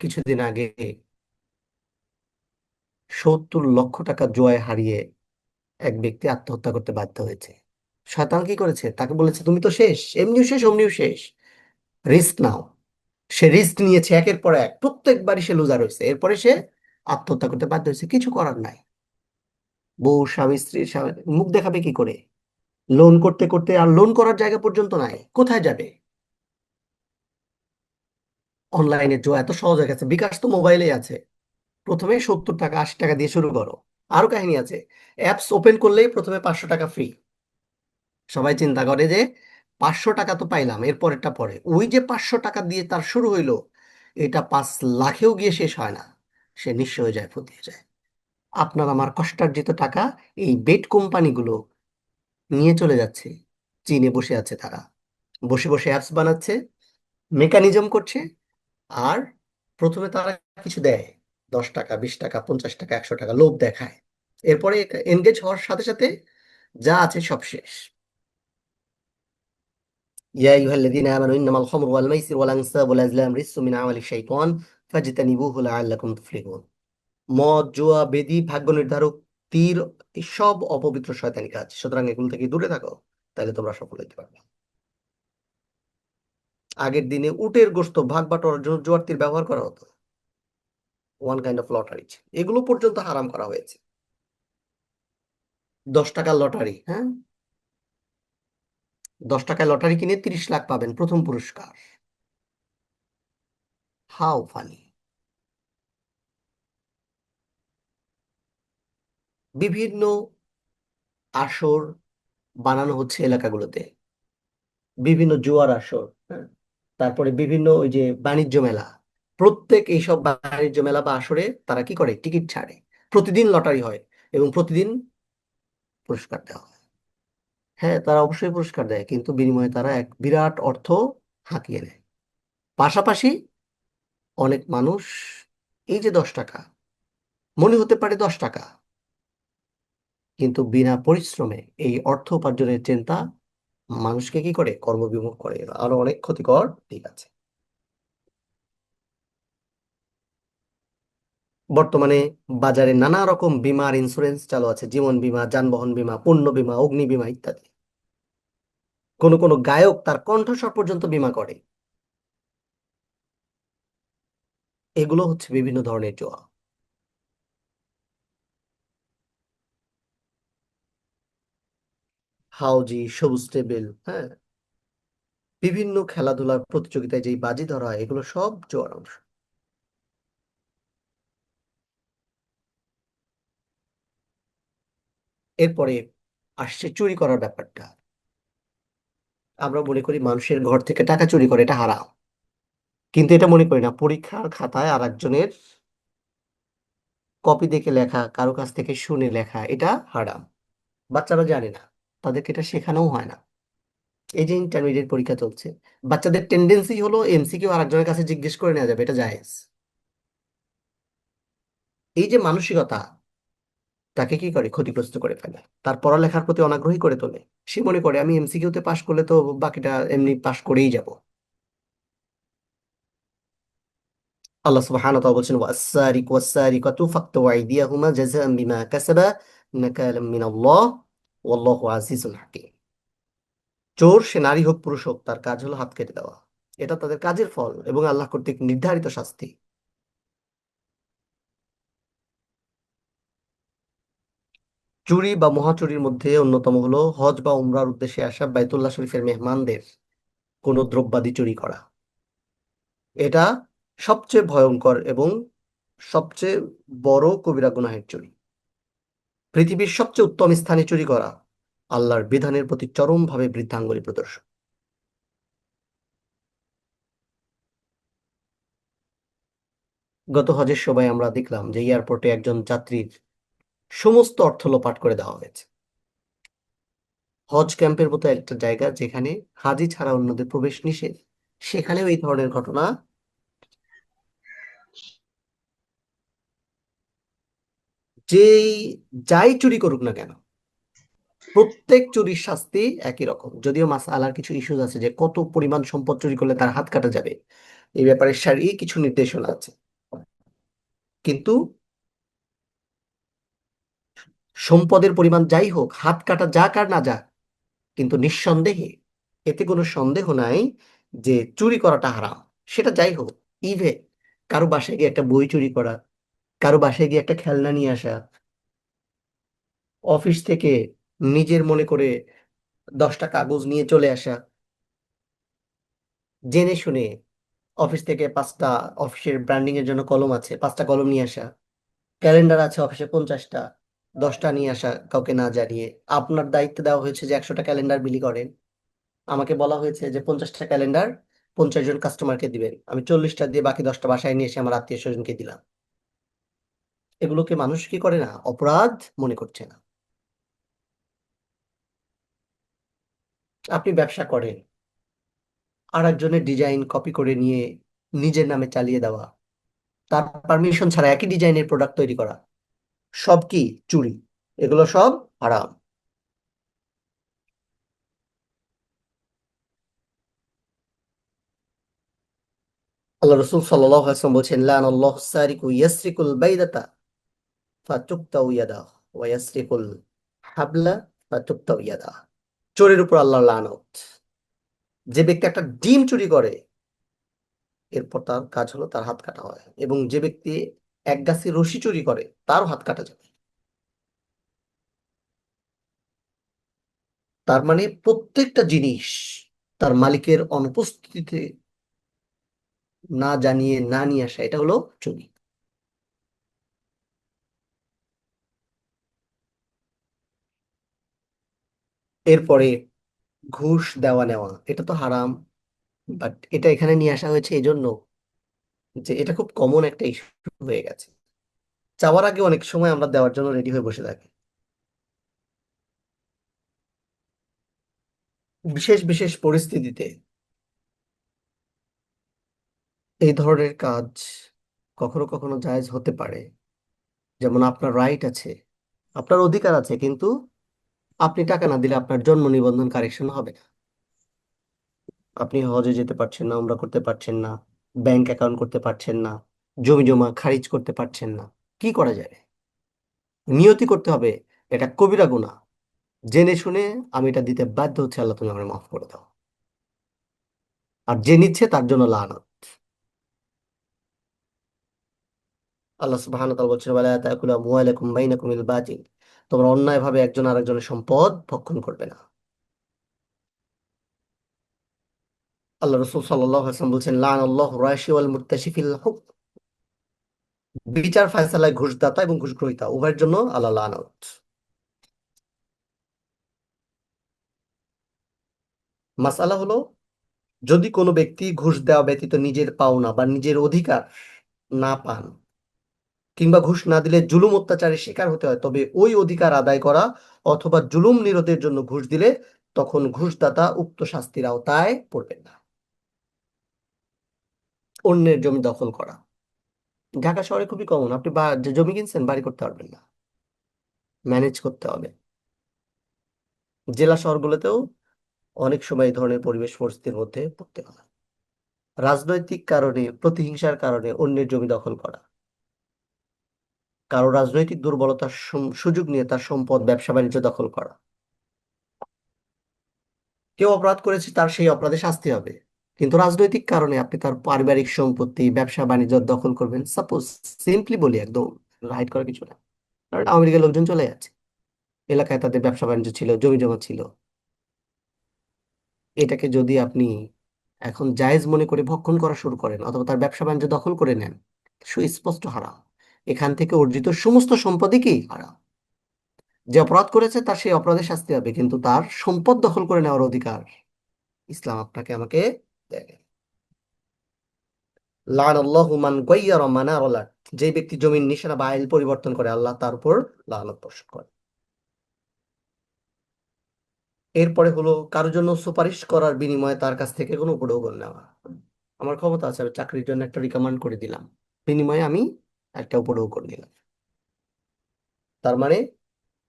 কিছুদিন আগে 70 লক্ষ টাকা জুয়ায় হারিয়ে এক ব্যক্তি আত্মহত্যা করতে বাধ্য হয়েছে। শয়তান কি করেছে, তাকে বলেছে তুমি তো শেষ, এমনিও শেষ অমনিও শেষ, রিস্ক নাও। সে রিস্ক নিয়েছে, একের পর এক প্রত্যেকবারই সে লুজার হয়েছে, এরপরে সে আত্মহত্যা করতে বাধ্য হয়েছে। কিছু করার নাই। বউ, স্বামী, স্ত্রী, মুখ দেখাবে কি করে? লোন করতে করতে আর লোন করার জায়গা পর্যন্ত নাই, কোথায় যাবে? অনলাইনে জুয়া এত সহজ হয়ে গেছে, বিকাশ তো মোবাইলেই আছে। প্রথমে 70 টাকা 80 টাকা দিয়ে শুরু করো। আরো কাহিনী আছে, অ্যাপস ওপেন করলেই প্রথমে 500 টাকা ফ্রি। সবাই চিন্তা করে যে 500 টাকা তো পাইলাম, এর পরেরটা পরে। ওই যে 500 টাকা দিয়ে তার শুরু হইলো, এটা 5 লাখেও গিয়ে শেষ হয় না, সে নিঃস্ব হয়ে যায়, ফুতিয়ে যায়। আপনার আমার কষ্টার্জিত টাকা এই বেট কোম্পানিগুলো নিয়ে চলে যাচ্ছে। চীনে বসে আছে তারা, বসে বসে অ্যাপস বানাচ্ছে, মেকানিজম করছে। আর প্রথমে তারা কিছু দেয়, 10 টাকা 20 টাকা 50 টাকা 100 টাকা লোভ দেখায়। এরপরে এনগেজ হওয়ার সাথে সাথে যা আছে সব শেষ। يا أيها الذين آمنوا إنما الخمر والميسر والأنصاب والأزلام رجس من عمل الشيطان فاجتنبوه لعلكم تفلحون। মদ, জুয়া, বেদী, ভাগ্য নির্ধারক, তীর, সব অপবিত্র শয়তানি কাজ, সুতরাং এগুলো থেকে দূরে থাকো, তাহলে তোমরা সফল হতে পারবে। আগের দিনে উটের গোশত ভাগ বাটোয়ারার জন্য জুয়ার তীর ব্যবহার করা হতো, ওয়ান কাইন্ড অফ লটারি। এগুলো পর্যন্ত হারাম করা হয়েছে। 10 টাকার লটারি, হ্যাঁ, 10 টাকায় লটারি কিনে 30 লাখ পাবেন প্রথম পুরস্কার। How funny. বিভিন্ন আসর বানানো হচ্ছে এলাকাগুলোতে, বিভিন্ন জুয়ার আসর, হ্যাঁ, তারপরে বিভিন্ন ওই যে বাণিজ্য মেলা। প্রত্যেক এইসব বাণিজ্য মেলা বা আসরে তারা কি করে, টিকিট ছাড়ে, প্রতিদিন লটারি হয় এবং প্রতিদিন পুরস্কার দেওয়া হয়। হ্যাঁ, তারা অবশ্যই পুরস্কার দেয়, কিন্তু বিনিময়ে তারা এক বিরাট অর্থ হাতিয়ে নেয়। পাশাপাশি অনেক মানুষ, এই যে 10 টাকা মনে হতে পারে 10 টাকা, কিন্তু বিনা পরিশ্রমে এই অর্থ উপার্জনের চিন্তা মানুষকে কি করে, কর্মবিমুখ করে। আরো অনেক ক্ষতিকর দিক আছে। বর্তমানে বাজারে নানা রকম বীমা আর ইন্স্যুরেন্স চালু আছে, জীবন বীমা, যানবাহন বীমা, পণ্য বীমা, অগ্নি বীমা ইত্যাদি। কোন কোন গায়ক তার কণ্ঠস্বর পর্যন্ত বীমা করে। এগুলো হচ্ছে বিভিন্ন ধরনের জোয়া। হাউজি, সবুজ টেবিল, হ্যাঁ, বিভিন্ন খেলাধুলার প্রতিযোগিতায় যেই বাজি ধরা হয়, এগুলো সব জোয়ার অংশ। এরপরে আসছে চুরি করার ব্যাপারটা। আমরা মনে করি মানুষের ঘর থেকে টাকা চুরি করে এটা হারাম, কিন্তু এটা মনে করি না পরীক্ষার খাতায় আর একজনের কপি দেখে লেখা, কারো কাছ থেকে শুনে লেখা এটা হারাম। বাচ্চারা জানে না, তাদেরকে এটা শেখানোও হয় না। এই যে ইন্টারমিডিয়েট পরীক্ষা চলছে, বাচ্চাদের টেন্ডেন্সি হলো এমসিকিউ আরেকজনের কাছে জিজ্ঞেস করে নেওয়া যাবে, এটা জায়েজ। এই যে মানসিকতা, তাকে কি করে, ক্ষতিগ্রস্ত করে ফেলে, তার পড়ালেখার প্রতি অনাগ্রহী করে তোলে। সে মনে করে আমি এমসিকিউতে পাশ করলে তো বাকিটা এমনি পাশ করেই যাব। আল্লাহ সুবহানাহু ওয়া তাআলা বলছেন ওয়াস-সারিকু ওয়াস-সারিকাতু ফাকতু আইদিয়াহুমা জাযাআন বিমা কাসাবা নাকালাম মিনাল্লাহ ওয়াল্লাহু আজিজুল হাকীম। চোর, সে নারী হোক পুরুষ হোক, তার কাজ হলো হাত কেটে দেওয়া। এটা তাদের কাজের ফল এবং আল্লাহ কর্তৃক নির্ধারিত শাস্তি। চুরি বা মহাচুরির মধ্যে অন্যতম হলো হজ বা উমরার উদ্দেশ্যে আসা বাইতুল্লাহ শরীফের মেহমানদের কোনো দ্রব্যাদি চুরি করা। এটা সবচেয়ে ভয়ঙ্কর এবং সবচেয়ে বড় কবিরা গুনাহের চুরি। পৃথিবীর সবচেয়ে উত্তম স্থানে চুরি করা আল্লাহর বিধানের প্রতি চরমভাবে বৃদ্ধাঙ্গুলি প্রদর্শন। গত হজের সময় আমরা দেখলাম যে এয়ারপোর্টে একজন যাত্রীর সমস্ত অর্থ লোপাট করে দেওয়া হয়েছে। হজ ক্যাম্পের মতো একটা জায়গা যেখানে হাজি ছাড়া অন্যদের প্রবেশ নিষেধ, সেখানেও এই ধরনের ঘটনা। যেই যাই চুরি করুক না কেন, প্রত্যেক চুরির শাস্তি একই রকম। যদিও মাসআলার কিছু ইস্যুস আছে যে কত পরিমাণ সম্পদ চুরি করলে তার হাত কাটা যাবে, এই ব্যাপারে শারঈ কিছু নির্দেশনা আছে। কিন্তু সম্পদের পরিমাণ যাই হোক, হাত কাটা যাক আর না যাক, কিন্তু নিঃসন্দেহে এতে কোনো সন্দেহ নাই যে চুরি করাটা হারাম। সেটা যাই হোক, ইভেন কারো বাসায় গিয়ে একটা বই চুরি করা, কারো বাসায় গিয়ে একটা খেলনা নিয়ে আসা, অফিস থেকে নিজের মনে করে 10টা কাগজ নিয়ে চলে আসা, জেনে শুনে অফিস থেকে 5টা, অফিসের ব্র্যান্ডিং এর জন্য কলম আছে 5টা কলম নিয়ে আসা, ক্যালেন্ডার আছে অফিসে 50টা, 10টা নিয়ে আসা কাউকে না জানিয়ে। আপনার দায়িত্ব দেওয়া হয়েছে যে 100টা ক্যালেন্ডার বিলি করেন, আমাকে বলা হয়েছে যে 50টা ক্যালেন্ডার 50 জন কাস্টমারকে দিবেন, আমি 40টা দিয়ে বাকি 10টা বাসায় নিয়ে এসে আমার আত্মীয় স্বজনকে দিলাম। এগুলোকে মানুষ কি করে না, অপরাধ মনে করছে না। আপনি ব্যবসা করেন, আর একজনের ডিজাইন কপি করে নিয়ে নিজের নামে চালিয়ে দেওয়া, তার পারমিশন ছাড়া একই ডিজাইনের প্রোডাক্ট তৈরি করা, সব কি চুরি। এগুলো সব হারাম। আল্লাহ রসুল সাল্লাল্লাহু আলাইহি ওয়াসাল্লাম বলছেন লানাল্লাহু সারিকু ইয়াসরিকুল বাইদাতা ফাতুক্তাউ ইয়াদাহু ওয়া ইয়াসরিকুল হাবলা ফাতুক্তাউ ইয়াদাহু। চোরের উপর আল্লাহর লানত। যে ব্যক্তি একটা ডিম চুরি করে, এরপর তার কাজ হলো তার হাত কাটা হয়, এবং যে ব্যক্তি এক গাছি রশি চুরি করে তারও হাত কাটা যাবে। তার মানে প্রত্যেকটা জিনিস তার মালিকের অনুপস্থিতিতে না জানিয়ে না নিয়ে আসা, এটা হলো চুরি। এরপরে ঘুষ দেওয়া নেওয়া, এটা তো হারাম, বাট এটা এখানে নিয়ে আসা হয়েছে এই জন্য যে এটা খুব কমন একটা ইস্যু হয়ে গেছে। চাওয়ার আগে অনেক সময় আমরা দেওয়ার জন্য রেডি হয়ে বসে থাকি। বিশেষ বিশেষ পরিস্থিতিতে এই ধরনের কাজ কখনো কখনো জায়েজ হতে পারে। যেমন আপনার রাইট আছে, আপনার অধিকার আছে, কিন্তু আপনি টাকা না দিলে আপনার জন্ম নিবন্ধন কারেকশন হবে না। আপনি হজে যেতে পারছেন না, উমরা করতে পারছেন না, ব্যাংক অ্যাকাউন্ট করতে পারছেন না, জমি জমা খারিজ করতে পারছেন না। কি করা যায়? নিয়তি করতে হবে এটা কবিরা গুনাহ, জেনে শুনে আমি এটা দিতে বাধ্য হচ্ছে, আল্লাহ তুমি আমার মাফ করে দাও। আর যে নিচ্ছে তার জন্য লানত। আল্লাহ সুবহানাহু ওয়া তাআলা বলছেন ওয়ালা তাকুলু আমওয়ালাকুম বাইনাকুম বিল বাতিল, তোমরা অন্যায়ভাবে একজন আরেকজনের সম্পদ ভক্ষণ করবে না। আল্লাহ রাসূল সাল্লাল্লাহু আলাইহি ওয়াসাল্লাম বলছেন লানাল্লাহু রাশি ওয়াল মুরতাশি ফিল হুকম, বিচার ফায়সালায় ঘুষদাতা এবং ঘুষ গ্রহীতা উভয়ের জন্য আল্লাহ লানত। মাসআলা হলো, যদি কোনো ব্যক্তি ঘুষ দেওয়া ব্যতীত নিজের পাওনা বা নিজের অধিকার না পান, কিংবা ঘুষ না দিলে জুলুম অত্যাচারের শিকার হতে হয়, তবে ওই অধিকার আদায় করা অথবা জুলুম নিরোধের জন্য ঘুষ দিলে তখন ঘুষদাতা উক্ত শাস্তির আওতায় পড়বেন না। অন্যের জমি দখল করা ঢাকা শহরে খুবই কমন। আপনি যে জমি কিনছেন বাড়ি করতে পারবেন না। ম্যানেজ করতে হবে। জেলা শহরগুলোতেও অনেক সময় এই ধরনের পরিবেশ পরিস্থিতির মধ্যে পড়তে হয়। রাজনৈতিক কারণে, প্রতিহিংসার কারণে অন্যের জমি দখল করা, কারো রাজনৈতিক দুর্বলতার সুযোগ নিয়ে তার সম্পদ, ব্যবসা বাণিজ্য দখল করা। কেউ অপরাধ করেছে, তার সেই অপরাধে শাস্তি হবে। কিন্তু রাজনৈতিক কারণে আপনি তার পারিবারিক সম্পত্তি, ব্যবসা বাণিজ্য দখল করবেন, সাপোজ, সিম্পলি বলি, একদম রাইট করা কিছু না, কারণ আমেরিকার লোকজন চলে যাচ্ছে, এলাকায় তাদের ব্যবসা বাণিজ্য ছিল, জমি জমা ছিল, এটাকে যদি আপনি এখন জায়েজ মনে করে ভক্ষণ করা শুরু করেন অথবা তার ব্যবসা বাণিজ্য দখল করে নেন, সুস্পষ্ট হারাম। এখান থেকে অর্জিত সমস্ত সম্পদই কি হারাম। যে অপরাধ করেছে তার সেই অপরাধের শাস্তি হবে, কিন্তু তার সম্পদ দখল করে নেওয়ার অধিকার ইসলাম আপনাকে আমাকে দেয়। লানাল্লাহু মান গায়্যারা মানারাল আরদ, যে ব্যক্তি জমির নিশানা বা আইল পরিবর্তন করে, আল্লাহ তার উপর লানত বর্ষণ করে। এরপরে হলো কারোর জন্য সুপারিশ করার বিনিময়ে তার কাছ থেকে কোনো উপঢৌকন নেওয়া। আমার ক্ষমতা আছে, আমি চাকরির জন্য একটা রিকমেন্ড করে দিলাম, বিনিময়ে আমি একটা উপঢৌকন নিলাম। তার মানে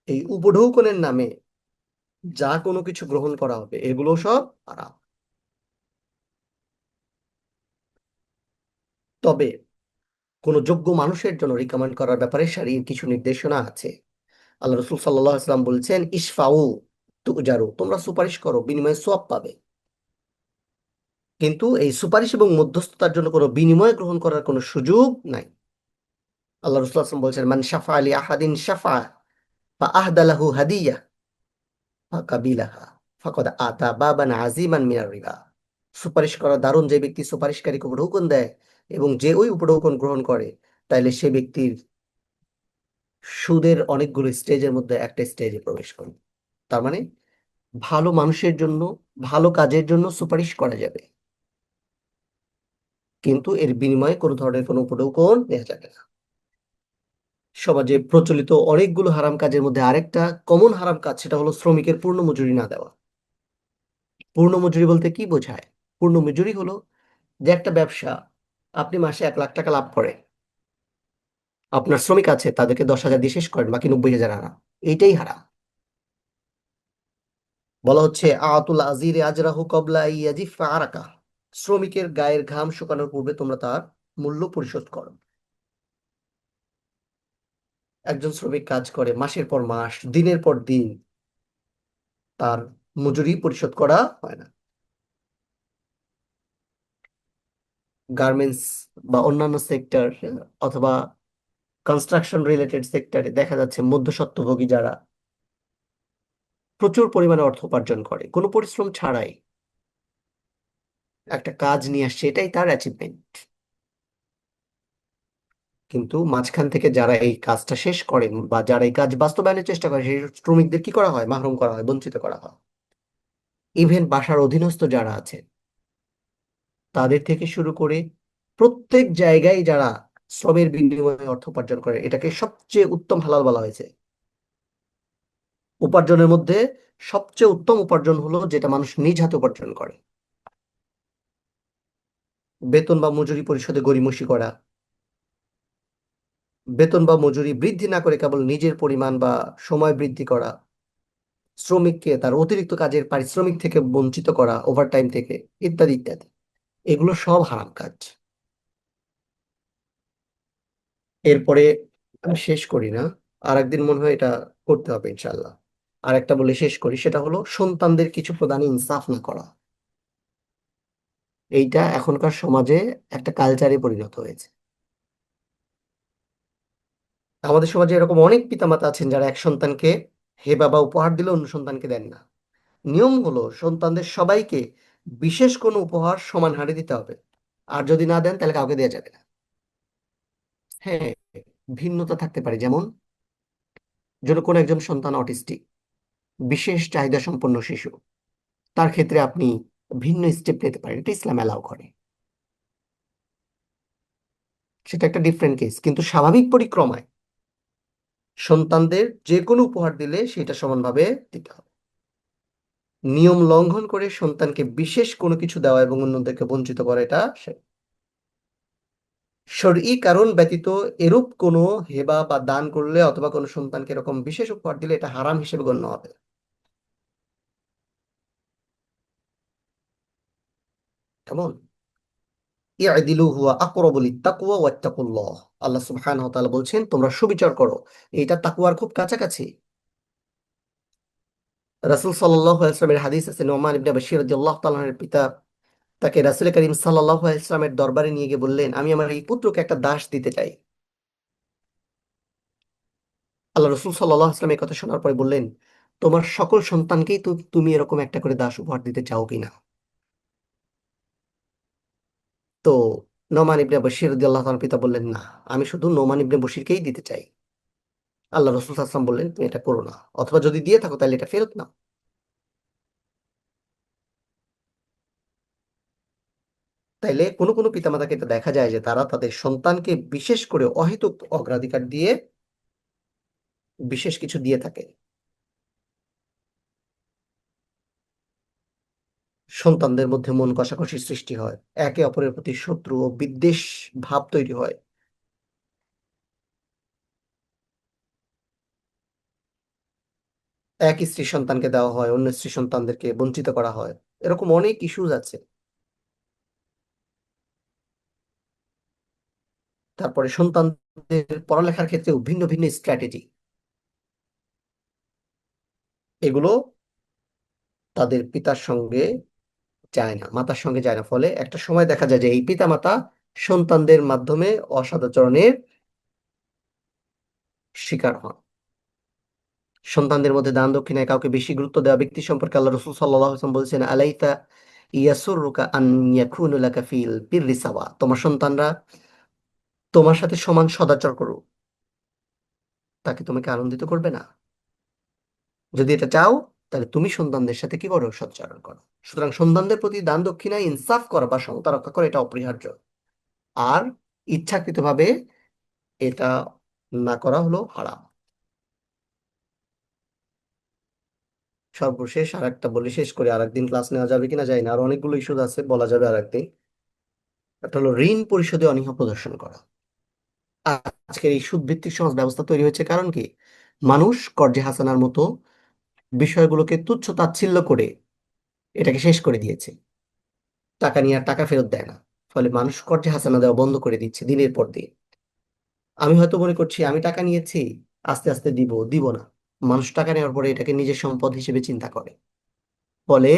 এই উপঢৌকনের নামে যা কোনো কিছু গ্রহণ করা হবে এগুলো সব হারাম। তবে কোনো যোগ্য মানুষের জন্য রিকমেন্ড করার ব্যাপারে শরীয়তের কিছু নির্দেশনা আছে। আল্লাহ রসুল সাল্লাল্লাহু আলাইহি ওয়াসাল্লাম বলছেন, ইশফাউ তুজারু, তোমরা সুপারিশ করো, বিনিময়ে সওয়াব পাবে। কিন্তু এই সুপারিশ এবং মধ্যস্থতার জন্য কোনো বিনিময় গ্রহণ করার কোনো সুযোগ নাই। আল্লাহ রসুল সাল্লাল্লাহু আলাইহি ওয়াসাল্লাম বলছেন, মান শাফা আলি আহাদিন শাফা ফা আহদালাহু হাদিয়া ফা কাবিলাহা ফাকাদ আতা বাবান আজিমান মিনার রিবা। সুপারিশ করা দারুণ, যে ব্যক্তি সুপারিশকারীকে উপঢৌকন দেয় এবং যে ওই উপঢৌকন গ্রহণ করে, তাইলে সে ব্যক্তির সুদের অনেকগুলো স্টেজের মধ্যে একটা স্টেজে প্রবেশ করে। তার মানে ভালো মানুষের জন্য, ভালো কাজের জন্য সুপারিশ করা যাবে, কিন্তু এর বিনিময়ে কোনো ধরনের কোনো উপঢৌকন নেওয়া যাবে না। সমাজে প্রচলিত অনেকগুলো হারাম কাজের মধ্যে আরেকটা কমন হারাম কাজ, সেটা হলো শ্রমিকের পূর্ণ মজুরি না দেওয়া। পূর্ণ মজুরি বলতে কি বোঝায়? পূর্ণ মজুরি হলো যে একটা ব্যবসা, আপনি মাসে 1 লাখ টাকা লাভ করেন, আপনার শ্রমিক আছে, তাদেরকে 10,000 দিয়ে শেষ করেন, বাকি 90,000 হারাম। এইটাই হারাম। বলা হচ্ছে আতুল আজিরে আজরাহু কবলা ইয়াজিফা আরাকা, শ্রমিকের গায়ের ঘাম শুকানোর পূর্বে তোমরা তার মূল্য পরিশোধ করো। একজন শ্রমিক কাজ করে মাসের পর মাস, দিনের পর দিন, তার মজুরি পরিশোধ করা হয় না। গার্মেন্টস বা অন্যান্য সেক্টর অথবা কনস্ট্রাকশন রিলেটেড সেক্টরে দেখা যাচ্ছে মধ্যস্বত্বভোগী যারা প্রচুর পরিমাণে অর্থ উপার্জন করে কোনো পরিশ্রম ছাড়াই, একটা কাজ নিয়ে আসছে, এটাই তার অ্যাচিভমেন্ট। কিন্তু মাঝখান থেকে যারা এই কাজটা শেষ করেন বা যারা এই কাজ বাস্তবায়নের চেষ্টা করে, সেই শ্রমিকদের কি করা হয়? মাহরুম করা হয়, বঞ্চিত করা হয়। ইভেন বাসার অধীনস্থ যারা আছে তাদের থেকে শুরু করে প্রত্যেক জায়গায় যারা শ্রমের বিনিময়ে অর্থ উপার্জন করে, এটাকে সবচেয়ে উত্তম হালাল বলা হয়েছে। উপার্জনের মধ্যে সবচেয়ে উত্তম উপার্জন হলো যেটা মানুষ নিজ হাতে উপার্জন করে। বেতন বা মজুরি পরিশোধে গড়িমসি করা, বেতন বা মজুরি বৃদ্ধি না করে কেবল নিজের পরিমাণ বা সময় বৃদ্ধি করা, শ্রমিককে তার অতিরিক্ত কাজের পারিশ্রমিক থেকে বঞ্চিত করা, ওভারটাইম থেকে, ইত্যাদি ইত্যাদি, এগুলো সব হারাম কাজ। এরপরে আমি শেষ করি না, আর একদিন মনে হয় এটা করতে হবে ইনশাল্লাহ। আর একটা বলে শেষ করি, সেটা হলো সন্তানদের কিছু প্রদানে ইনসাফ না করা। এইটা এখনকার সমাজে একটা কালচারে পরিণত হয়েছে। আমাদের সমাজে এরকম অনেক পিতামাতা আছেন যারা এক সন্তানকে হে বাবা উপহার দিলে অন্য সন্তানকে দেন না। নিয়ম হলো সন্তানদের সবাইকে বিশেষ কোনো উপহার সমান হারে দিতে হবে, আর যদি না দেন তাহলে কাউকে দেওয়া যাবে না। হ্যাঁ, ভিন্নতা থাকতে পারে, যেমন যদি কোনো একজন সন্তান অটিস্টিক, বিশেষ চাহিদা সম্পন্ন শিশু, তার ক্ষেত্রে আপনি ভিন্ন স্টেপ নিতে পারেন, এটা ইসলাম অ্যালাউ করে। সেটা একটা ডিফারেন্ট কেস, কিন্তু স্বাভাবিক পরিক্রমায় সন্তানদের যে কোনো উপহার দিলে সেটা সমানভাবে দিতে হবে। নিয়ম লঙ্ঘন করে সন্তানকে বিশেষ কোনো কিছু দেওয়া এবং অন্যদেরকে বঞ্চিত করা, এটা শরঈ কারণ ব্যতীত এরূপ কোনো হেবা বা দান করলে অথবা কোনো সন্তানকে এরকম বিশেষ উপহার দিলে এটা হারাম হিসেবে গণ্য হবে। কেমন? ইয়াদিলু হুয়া আকরাবু লিত্তাকওয়া ওয়াত্তাকুল্লাহ। আল্লাহ সুবহানাহু ওয়া তাআলা বলছেন তোমরা সুবিচার করো, এটা তাকওয়ার খুব কাছাকাছি। রাসূল সাল্লাল্লাহু আলাইহি ওয়াসাল্লামের হাদিস আছে, নোমান ইবনে বাশীর রাদিয়াল্লাহু তাআলা এর পিতা তাকে রাসূল করিম সাল্লাল্লাহু আলাইহি ওয়াসাল্লামের দরবারে নিয়ে গিয়ে বললেন, আমি আমার এই পুত্রকে একটা দাস দিতে চাই। আল্লাহ রসুল সাল্লাল্লাহু আলাইহি ওয়াসাল্লাম এই কথা শোনার পরে বললেন, তোমার সকল সন্তানকেই তো তুমি এরকম একটা করে দাস উপহার দিতে চাও কিনা? তো নোমান ইবনে বশির রাদিয়াল্লাহু তাআলার পিতা বললেন, না, আমি শুধু নোমান ইবনে বশিরকেই দিতে চাই। আল্লাহ রসুল সাল্লাল্লাহু আলাইহি ওয়াসাল্লাম বললেন, তুমি এটা করো না, অথবা যদি দিয়ে থাকো তাহলে এটা ফেরত নাও। তাইলে কোনো কোনো পিতামাতাকে এটা দেখা যায় যে তারা তাদের সন্তানকে বিশেষ করে অহেতুক অগ্রাধিকার দিয়ে বিশেষ কিছু দিয়ে থাকে। সন্তানদের মধ্যে মন কষাকষি সৃষ্টি হয়, একে অপরের প্রতি শত্রু ও বিদ্বেষ ভাব তৈরি হয়। এক স্ত্রী সন্তানকে দেওয়া হয়, অন্য স্ত্রী সন্তানদেরকে বঞ্চিত করা হয়। এরকম অনেক ইস্যুজ আছে। তারপরে সন্তানদের পড়ালেখার ক্ষেত্রেও ভিন্ন ভিন্ন স্ট্র্যাটেজি, এগুলো তাদের পিতার সঙ্গে যায় না, মাতার সঙ্গে যায় না। ফলে একটা সময় দেখা যায় যে এই পিতা মাতা সন্তানদের মাধ্যমে অসদাচরণের শিকার হন। সন্তানদের মধ্যে দান দক্ষিণায় কাউকে বেশি গুরুত্ব দেওয়া ব্যক্তি সম্পর্কে আল্লাহ রাসূল সাল্লাল্লাহু আলাইহি ওয়াসাল্লাম বলছেন, আলাইতা ইয়াসুররুকা আন ইয়াকুনু লাকা ফিল বিররি সাওয়া। তোমার সন্তানরা তোমার সাথে সমান সদাচর করুক, তাকে তোমাকে আনন্দিত করবে না? যদি এটা চাও তাহলে তুমি সন্তানদের সাথে কি করো? সচ্চারণ করো। সুতরাং সন্তানদের প্রতি দান দক্ষিণায় ইনসাফ করা বা সমতা রক্ষা করা এটা অপরিহার্য। আর ইচ্ছাকৃতভাবে এটা না করা হলো হারাম। সর্বশেষ আর একটা বলে শেষ করে, আরেকদিন ক্লাস নেওয়া যাবে কিনা জানি না, আর অনেকগুলো ইস্যু আছে, বলা যাবে আরেকদিন। একটা হলো ঋণ পরিশোধে অনীহা প্রদর্শন করা। আজকের এই সুদভিত্তিক সমাজ ব্যবস্থা তৈরি হয়েছে কারণ কি? মানুষ কর্জে হাসানার মতো বিষয়গুলোকে তুচ্ছ তাচ্ছিল্য করে এটাকে শেষ করে দিয়েছে। টাকা নিয়ে আর টাকা ফেরত দেয় না। ফলে মানুষ কর্জে হাসানা দেওয়া বন্ধ করে দিচ্ছে দিনের পর দিন। আমি হয়তো মনে করছি আমি টাকা নিয়েছি, আস্তে আস্তে দিব দিব না। মানুষ টাকা নেওয়ার পরে এটাকে নিজের সম্পদ হিসেবে চিন্তা করে। ফলে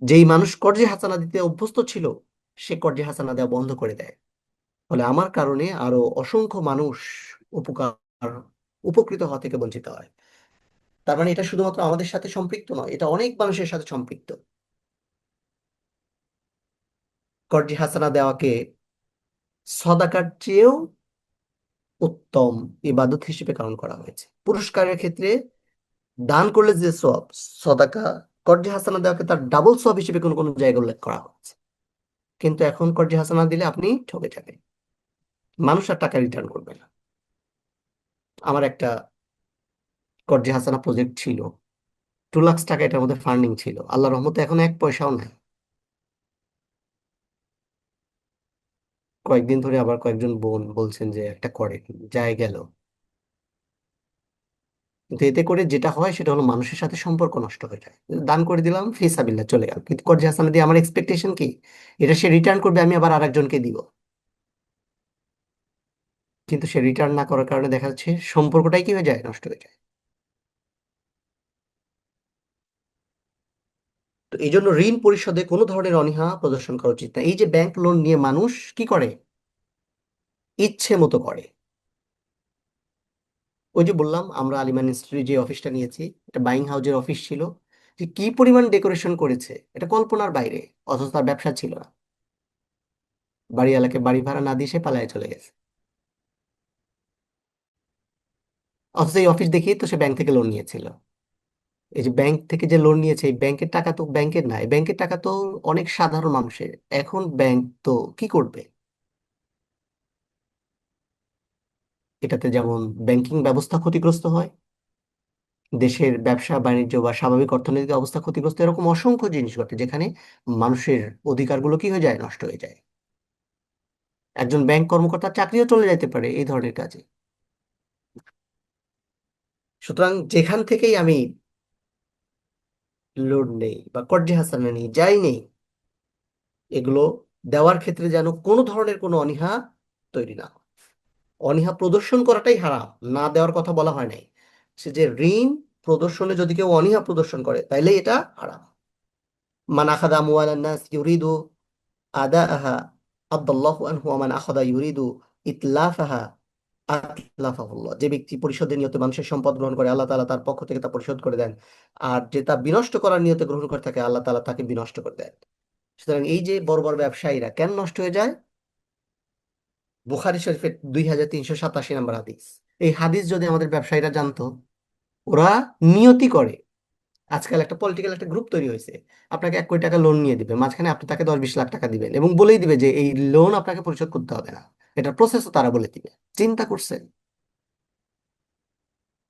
যেই মানুষ কর্জে হাসানা দিতে অভ্যস্ত ছিল, সে কর্জে হাসানা দেওয়া বন্ধ করে দেয়। ফলে আমার কারণে আরো অসংখ্য মানুষ উপকার উপকৃত হওয়া থেকে বঞ্চিত হয়। তার মানে এটা শুধুমাত্র আমাদের সাথে সম্পৃক্ত নয়, এটা অনেক মানুষের সাথে সম্পৃক্ত। কর্জে হাসানা দেওয়াকে সদাকার চেয়েও উত্তম ইবাদত হিসেবে কারণ করা হয়েছে। পুরস্কারের ক্ষেত্রে দান করলে যে সওয়াব, সদাকা কর্জে হাসানা দেওয়াকে তার ডাবল সওয়াব হিসেবে কোন কোন জায়গায় উল্লেখ করা হয়েছে। কিন্তু এখন কর্জে হাসানা দিলে আপনি ঠকে যাবেন, মানুষ আর টাকা রিটার্ন করবে না। আমার একটা কর্জে হাসানা প্রজেক্ট ছিল, 2 লাখ টাকা এটার মধ্যে ফান্ডিং ছিল। আল্লাহ রহমতে এখন এক পয়সাও নাই। কয়েকদিন ধরে আবার কয়েকজন বোন বলছেন যে একটা করে, যায় গেল। কিন্তু এতে করে যেটা হয় সেটা হলো মানুষের সাথে সম্পর্ক নষ্ট হয়ে যায়। দান করে দিলাম, ফিসাবিল্লাহ চলে গেল, কিন্তু কর্জে হাসানা দিয়ে আমার এক্সপেকটেশন কি? এটা সে রিটার্ন করবে, আমি আবার আরেকজনকে দিব। কিন্তু সে রিটার্ন না করার কারণে দেখা যাচ্ছে সম্পর্কটাই কি হয়ে যায়? নষ্ট হয়ে যায়। তো এই জন্য ঋণ পরিশোধে কোনো ধরনের অনীহা প্রদর্শন করা উচিত না। এই যে ব্যাংক লোন নিয়ে মানুষ কি করে? ইচ্ছে মতো করে। ওই যে বললাম আমরা আলিমান ইনস্টিটিউটে যে অফিসটা নিয়েছি, এটা বাইং হাউজের অফিস ছিল, যে কি পরিমাণ ডেকোরেশন করেছে এটা কল্পনার বাইরে। অথচ তার ব্যবসা ছিল না, বাড়িওয়ালাকে বাড়ি ভাড়া না দিয়ে সে পালায় চলে গেছে। অথচ এই অফিস দেখেই তো সে ব্যাংক থেকে লোন নিয়েছিল। এই যে ব্যাংক থেকে যে লোন নিয়েছে, এই ব্যাংকের টাকা তো ব্যাংকের না, এই ব্যাংকের টাকা তো অনেক সাধারণ মানুষের। এখন ব্যাংক তো কি করবে? এটাতে যেমন ব্যাংকিং ব্যবস্থা ক্ষতিগ্রস্ত হয়, দেশের ব্যবসা বাণিজ্য বা স্বাভাবিক অর্থনৈতিক অবস্থা ক্ষতিগ্রস্ত, এরকম অসংখ্য জিনিস ঘটে যেখানে মানুষের অধিকারগুলো কি হয়ে যায়? নষ্ট হয়ে যায়। একজন ব্যাংক কর্মকর্তার চাকরিও চলে যেতে পারে এই ধরনের কাজে। সুতরাং যেখান থেকেই আমি লোন নেই বা কর্জে হাসানা নেই, যাই নেই, এগুলো দেওয়ার ক্ষেত্রে যেন কোনো ধরনের কোনো অনীহা তৈরি না হয়। অনীহা প্রদর্শন করাটাই হারাম, না দেওয়ার কথা বলা হয় নাই। সে যে ঋণ প্রদর্শনে যদি কেউ অনীহা প্রদর্শন করে তাইলে এটা হারাম। মান আখাদা আমওয়ালান নাস ইউরিদু আদাআহা আদাল্লাহু আনহু ওয়া মান আখাদা ইউরিদু ইতলাফাহা আতলাফাহুল্লাহ। যে ব্যক্তি পরিশোধের নিয়তে মানুষের সম্পদ গ্রহণ করে, আল্লাহ তাআলা তার পক্ষ থেকে তা পরিশোধ করে দেন। আর যে তা বিনষ্ট করার নিয়তে গ্রহণ করে থাকে, আল্লাহ তাআলা তাকে বিনষ্ট করে দেন। সুতরাং এই যে বড় বড় ব্যবসায়ীরা কেন নষ্ট হয়ে যায়? বুখারী শরীফের 2387 নম্বর হাদিস। এই হাদিস যদি আমাদের ব্যবসায়ীরা জানতো, ওরা নিয়তি করে। আজকাল একটা পলিটিক্যাল একটা গ্রুপ তৈরি হয়েছে, আপনাকে 1 কোটি টাকা লোন নিয়ে দিবে, মাঝখানে আপনি তাকে 10-20 লাখ টাকা দিবেন এবং বলেই দিবে যে এই লোন আপনাকে পরিশোধ করতে হবে না। এটার প্রসেসও তারা বলে দিবে। চিন্তা করছেন?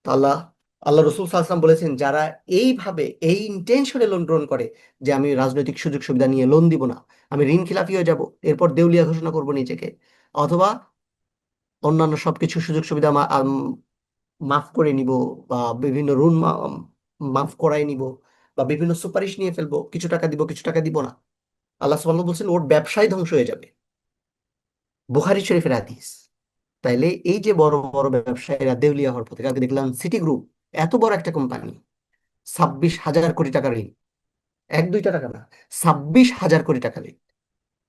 তো আল্লাহ রসুল সাল্লাল্লাহু বলেছেন, যারা এইভাবে এই ইন্টেনশনে লোন গ্রহণ করে যে আমি রাজনৈতিক সুযোগ সুবিধা নিয়ে লোন দিব না, আমি ঋণ খেলাপি হয়ে যাব, এরপর দেউলিয়া ঘোষণা করব নিজেকে, অথবা অন্যান্য সবকিছু সুযোগ সুবিধা মাফ করে নিব, বা বিভিন্ন ঋণ মাফ করাই নিব, বা বিভিন্ন সুপারিশ নিয়ে ফেলবো, কিছু টাকা দিব কিছু টাকা দিব না, আল্লাহ সুবহানাহু বলছেন ওর ব্যবসায় ধ্বংস হয়ে যাবে। বুখারী শরীফের হাদিস। তাইলে এই যে বড় বড় ব্যবসায়ীরা দেউলিয়া হওয়ার পথে, কালকে দেখলাম সিটি গ্রুপ, এত বড় একটা কোম্পানি, 26,000 কোটি টাকা ঋণ। 1-2টা টাকা না, 26,000 কোটি টাকা ঋণ।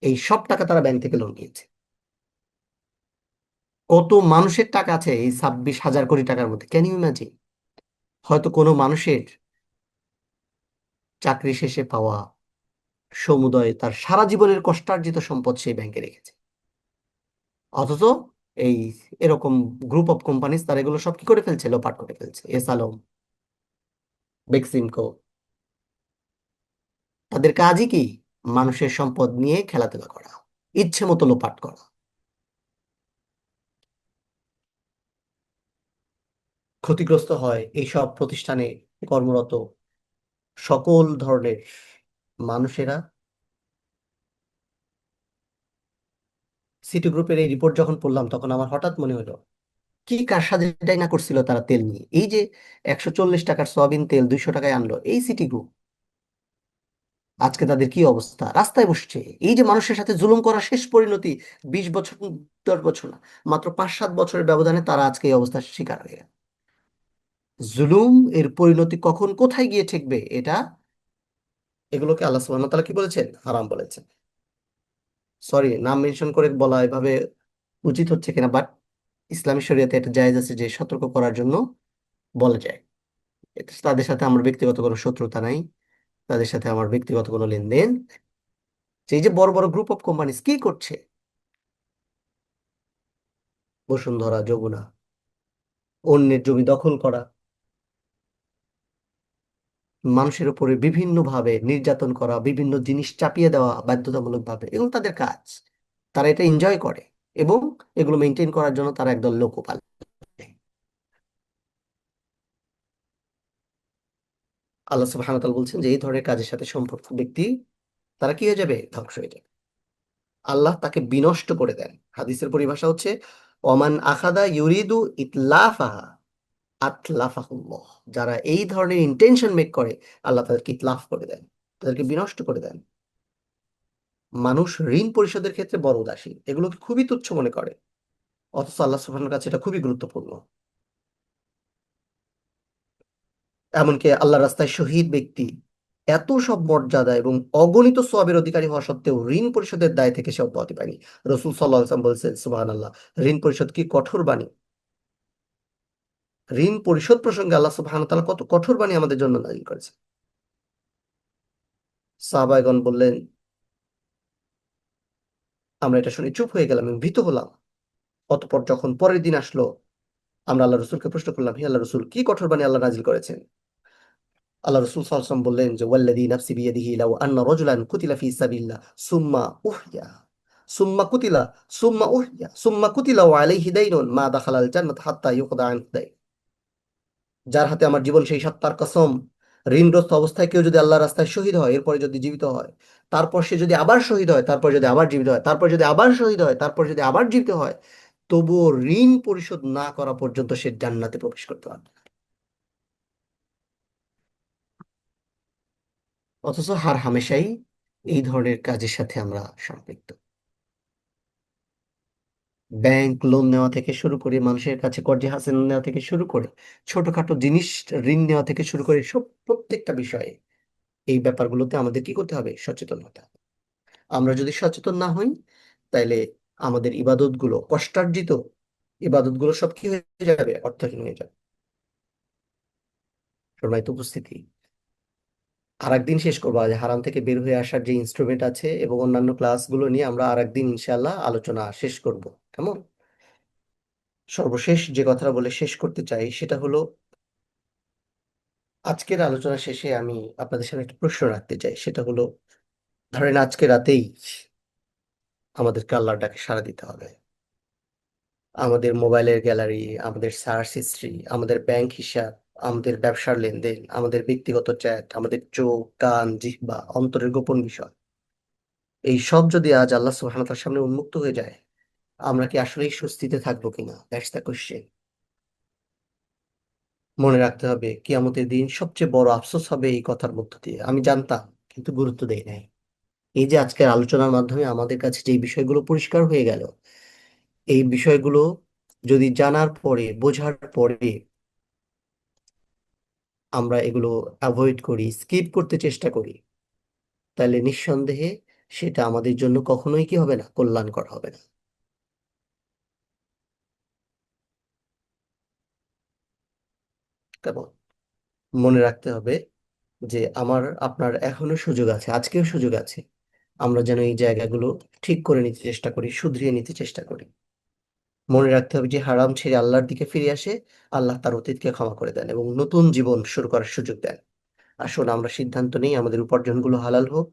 এই সব টাকা তারা ব্যাংক থেকে লোন নিয়েছে। কত মানুষের টাকা আছে এই 26,000 কোটি টাকার মধ্যে, ক্যান ইউ ইমাজিন? হয়তো কোনো মানুষের চাকরি শেষে পাওয়া সমুদয় তার সারা জীবনের কষ্টার্জিত সম্পদ সেই ব্যাংকে রেখেছে। অথচ এই এরকম গ্রুপ অফ কোম্পানিজ তারা এগুলো সব কি করে ফেলছে? লোপাট করে ফেলছে। এস আলম, বেক্সিমকো, তাদের কাজই কি? মানুষের সম্পদ নিয়ে খেলাধুলা করা, ইচ্ছে মতো লোপাট করা। ক্ষতিগ্রস্ত হয় এইসব প্রতিষ্ঠানে কর্মরত সকল ধরনের মানুষেরা। সিটি গ্রুপের এই রিপোর্ট যখন পড়লাম তখন আমার হঠাৎ মনে হলো, কি কারসাজিটাই না করছিল তারা তেল নিয়ে। এই যে 140 টাকার সয়াবিন তেল 200 টাকায় আনলো এই সিটি গ্রুপ, আজকে তাদের কি অবস্থা? রাস্তায় বসছে। এই যে মানুষের সাথে জুলুম করা শেষ পরিণতি, 20 বছর, 10 বছর না, মাত্র 5-7 বছরের ব্যবধানে তারা আজকে এই অবস্থার শিকার হয়ে গেছে। জুলুম এর পরিণতি কখন কোথায় গিয়ে ঠেকবে, এটা এগুলোকে আল্লাহ সুবহানাহু ওয়া তাআলা কি বলেছেন? হারাম বলেছেন। সরি, নাম মেনশন করে বলা এভাবে উচিত হচ্ছে কিনা, বাট ইসলামী শরীয়তে এটা জায়েজ আছে যে সতর্ক করার জন্য বলা যায়। তাদের সাথে আমার ব্যক্তিগত কোনো শত্রুতা নাই, তাদের সাথে আমার ব্যক্তিগত কোনো লেনদেন। যে এই যে বড় বড় গ্রুপ অফ কোম্পানিজ কি করছে, বসুন্ধরা, যমুনা, অন্যের জমি দখল করা, মানুষের উপরে বিভিন্ন ভাবে নির্যাতন করা, বিভিন্ন জিনিস চাপিয়ে দেওয়া বাধ্যতামূলক ভাবে, এগুলো তাদের কাজ। তারা এটা এনজয় করে এবং এগুলো মেনটেন করার জন্য তারা একদল লোকও পালে। আল্লাহ সুবহানাহু ওয়া তাআলা বলছেন যে এই ধরনের কাজের সাথে সম্পৃক্ত ব্যক্তি তারা কি হয়ে যাবে? ধ্বংস হয়ে যাবে। আল্লাহ তাকে বিনষ্ট করে দেন। হাদিসের পরিভাষা হচ্ছে ওমান আখাদা ইউরিদু ইতলাফাহা আতলাফাহুল্লাহ। যারা এই ধরনের ইন্টেনশন মেক করে, আল্লাহ তাদেরকে ইতলাফ করে দেন, তাদেরকে বিনষ্ট করে দেন। মানুষ ঋণ পরিশোধের ক্ষেত্রে বড় উদাসীন, এগুলোকে খুবই তুচ্ছ মনে করে, অথচ আল্লাহ সুবহানাহু কাছে এটা খুবই গুরুত্বপূর্ণ। এমনকি আল্লাহ রাস্তায় শহীদ ব্যক্তি এত সব মর্যাদা এবং অগণিত সওয়াবের অধিকারী হওয়া সত্ত্বেও ঋণ পরিশোধের দায় থেকে সে অব্যাহতি পায়নি। রাসূল সাল্লাল্লাহু আলাইহি ওয়াসাল্লাম বলছেন, সুবহানাল্লাহ, ঋণ পরিশোধ কি কঠোর বাণী! ঋণ পরিশোধ প্রসঙ্গে আল্লাহ সুবহানাহু ওয়া তাআলা কত কঠোর বাণী আমাদের জন্য নাযিল করেছে। সাহাবাগণ বললেন, আমরা এটা শুনে চুপ হয়ে গেলাম এবং ভীত হলাম। অতঃপর যখন পরের দিন আসলো, আমরা আল্লাহ রসুলকে প্রশ্ন করলাম, হে আল্লাহ রসুল, কি কঠোর বাণী আল্লাহ নাজিল করেছেন? আল্লাহ রসুল সাল্লাল্লাহু আলাইহি ওয়াসাল্লাম বললেন যে ওয়াল্লাযী নাফসি বিয়াদিহি লাউ আন্না রাজুলান কুতিলা ফী সাবিলিল্লাহ সুম্মা উহইয়া সুম্মা কুতিলা সুম্মা উহইয়া সুম্মা কুতিলা ওয়া আলাইহি দাইনুন মা দাখালাল জান্নাত হাত্তা ইউকদা আনহু দাইন। যার হাতে আমার জীবন, সেই সত্তার কসম, ঋণগ্রস্ত অবস্থায় কেউ যদি আল্লাহ রাস্তায় শহীদ হয়, এরপরে যদি জীবিত হয়, তারপর সে যদি আবার শহীদ হয়, তারপর যদি আবার জীবিত হয়, তারপর যদি আবার শহীদ হয়, তারপর যদি আবার জীবিত হয়, তবুও ঋণ পরিশোধ না করা পর্যন্ত সে জান্নাতে প্রবেশ করতে পারবে না। অথচ হার হামেশাই এই ধরনের কাজের সাথে আমরা সম্পৃক্ত। ব্যাংক লোন নেওয়া থেকে শুরু করে, মানুষের কাছে কর্জে হাসিল নেওয়া থেকে শুরু করে, ছোটখাটো জিনিস ঋণ নেওয়া থেকে শুরু করে, সব প্রত্যেকটা বিষয়ে এই ব্যাপারগুলোতে আমাদের কি করতে হবে? সচেতন হতে হবে। আমরা যদি সচেতন না হই, তাইলে আমাদের ইবাদতগুলো, কষ্টার্জিত ইবাদতগুলো সব কি হয়ে যাবে? অর্থহীন হয়ে যাবে। সম্মানিত উপস্থিতি, আর একদিন শেষ করবো। আজ হারাম থেকে বের হয়ে আসার যে ইনস্ট্রুমেন্ট আছে এবং অন্যান্য ক্লাসগুলো নিয়ে আমরা আর একদিন ইনশাআল্লাহ আলোচনা শেষ করব। কেমন? সর্বশেষ যে কথাটা বলে শেষ করতে চাই সেটা হলো, আজকের আলোচনা শেষে আমি আপনাদের সামনে একটা প্রশ্ন রাখতে চাই। সেটা হলো, ধরেন আজকে রাতেই আমাদেরকে আল্লাহর ডাকে সাড়া দিতে হবে। আমাদের মোবাইলের গ্যালারি, আমাদের সার্চ হিস্ট্রি, আমাদের ব্যাংক হিসাব, আমাদের ব্যবসার লেনদেন, আমাদের ব্যক্তিগত চ্যাট, আমাদের চোখ, কান, জিহ্বা, অন্তরের গোপন বিষয়, এই সব যদি আজ আল্লাহ সুবহানাহু ওয়া তাআলার সামনে উন্মুক্ত হয়ে যায়, আমরা কি আসলেই স্বস্তিতে থাকবো কিনা? That's the question. মনে রাখতে হবে, কিয়ামতের দিন সবচেয়ে বড় আফসোস হবে এই কথার মধ্য দিয়ে। আমি জানতাম, কিন্তু গুরুত্ব দেই নাই। এই যে আজকের আলোচনার মাধ্যমে আমাদের কাছে যে বিষয়গুলো পরিষ্কার হয়ে গেল, এই বিষয়গুলো যদি জানার পরে, বোঝার পরে আমরা এগুলো অ্যাভয়েড করি, স্কিপ করতে চেষ্টা করি, তাহলে নিঃসন্দেহে সেটা আমাদের জন্য কখনোই কি হবে না? কল্যাণকর হবে না। কেমন? মনে রাখতে হবে যে আমার আপনার এখনো সুযোগ আছে, আজকেও সুযোগ আছে। আমরা যেন এই জায়গাগুলো ঠিক করে নিতে চেষ্টা করি, শুধরিয়ে নিতে চেষ্টা করি। মনে রাখতে হবে যে হারাম ছেড়ে আল্লাহর দিকে ফিরে আসে, আল্লাহ তার অতীতকে ক্ষমা করে দেন এবং নতুন জীবন শুরু করার সুযোগ দেন। আসুন আমরা সিদ্ধান্ত নিই, আমাদের উপার্জনগুলো হালাল হোক,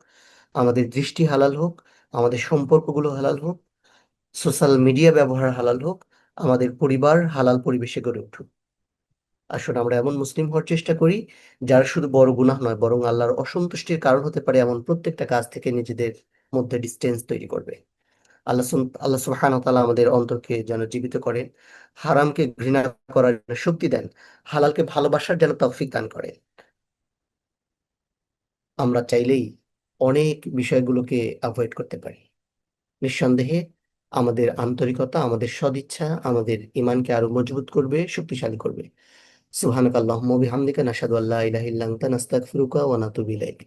আমাদের দৃষ্টি হালাল হোক, আমাদের সম্পর্কগুলো হালাল হোক, সোশ্যাল মিডিয়া ব্যবহার হালাল হোক, আমাদের পরিবার হালাল পরিবেশে গড়ে উঠুক। আসুন আমরা এমন মুসলিম হওয়ার চেষ্টা করি যারা শুধু বড় গুনাহ নয়, বরং আল্লাহর অসন্তুষ্টির কারণ হতে পারে এমন প্রত্যেকটা কাজ থেকে নিজেদের মধ্যে ডিস্টেন্স তৈরি করবে। আল্লাহ সুবহানাহু ওয়া তাআলা আমাদের অন্তরকে যেন জীবিত করেন, হারামকে ঘৃণা করার যেন শক্তি দেন, হালালকে ভালোবাসার যেন তৌফিক দান করেন। আমরা চাইলেই অনেক বিষয়গুলোকে অ্যাভয়েড করতে পারি। নিঃসন্দেহে আমাদের আন্তরিকতা, আমাদের সদিচ্ছা আমাদের ঈমানকে আরো মজবুত করবে, শক্তিশালী করবে। সুবহানাকা আল্লাহুম্মা ওয়া বিহামদিকা নাশহাদু আল্লা ইলাহা ইল্লা আনতা নাস্তাগফিরুকা ওয়া নাতুবু ইলাইক।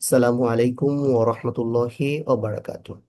আসসালামু আলাইকুম ওয়া রাহমাতুল্লাহি ওয়া বারাকাতুহু।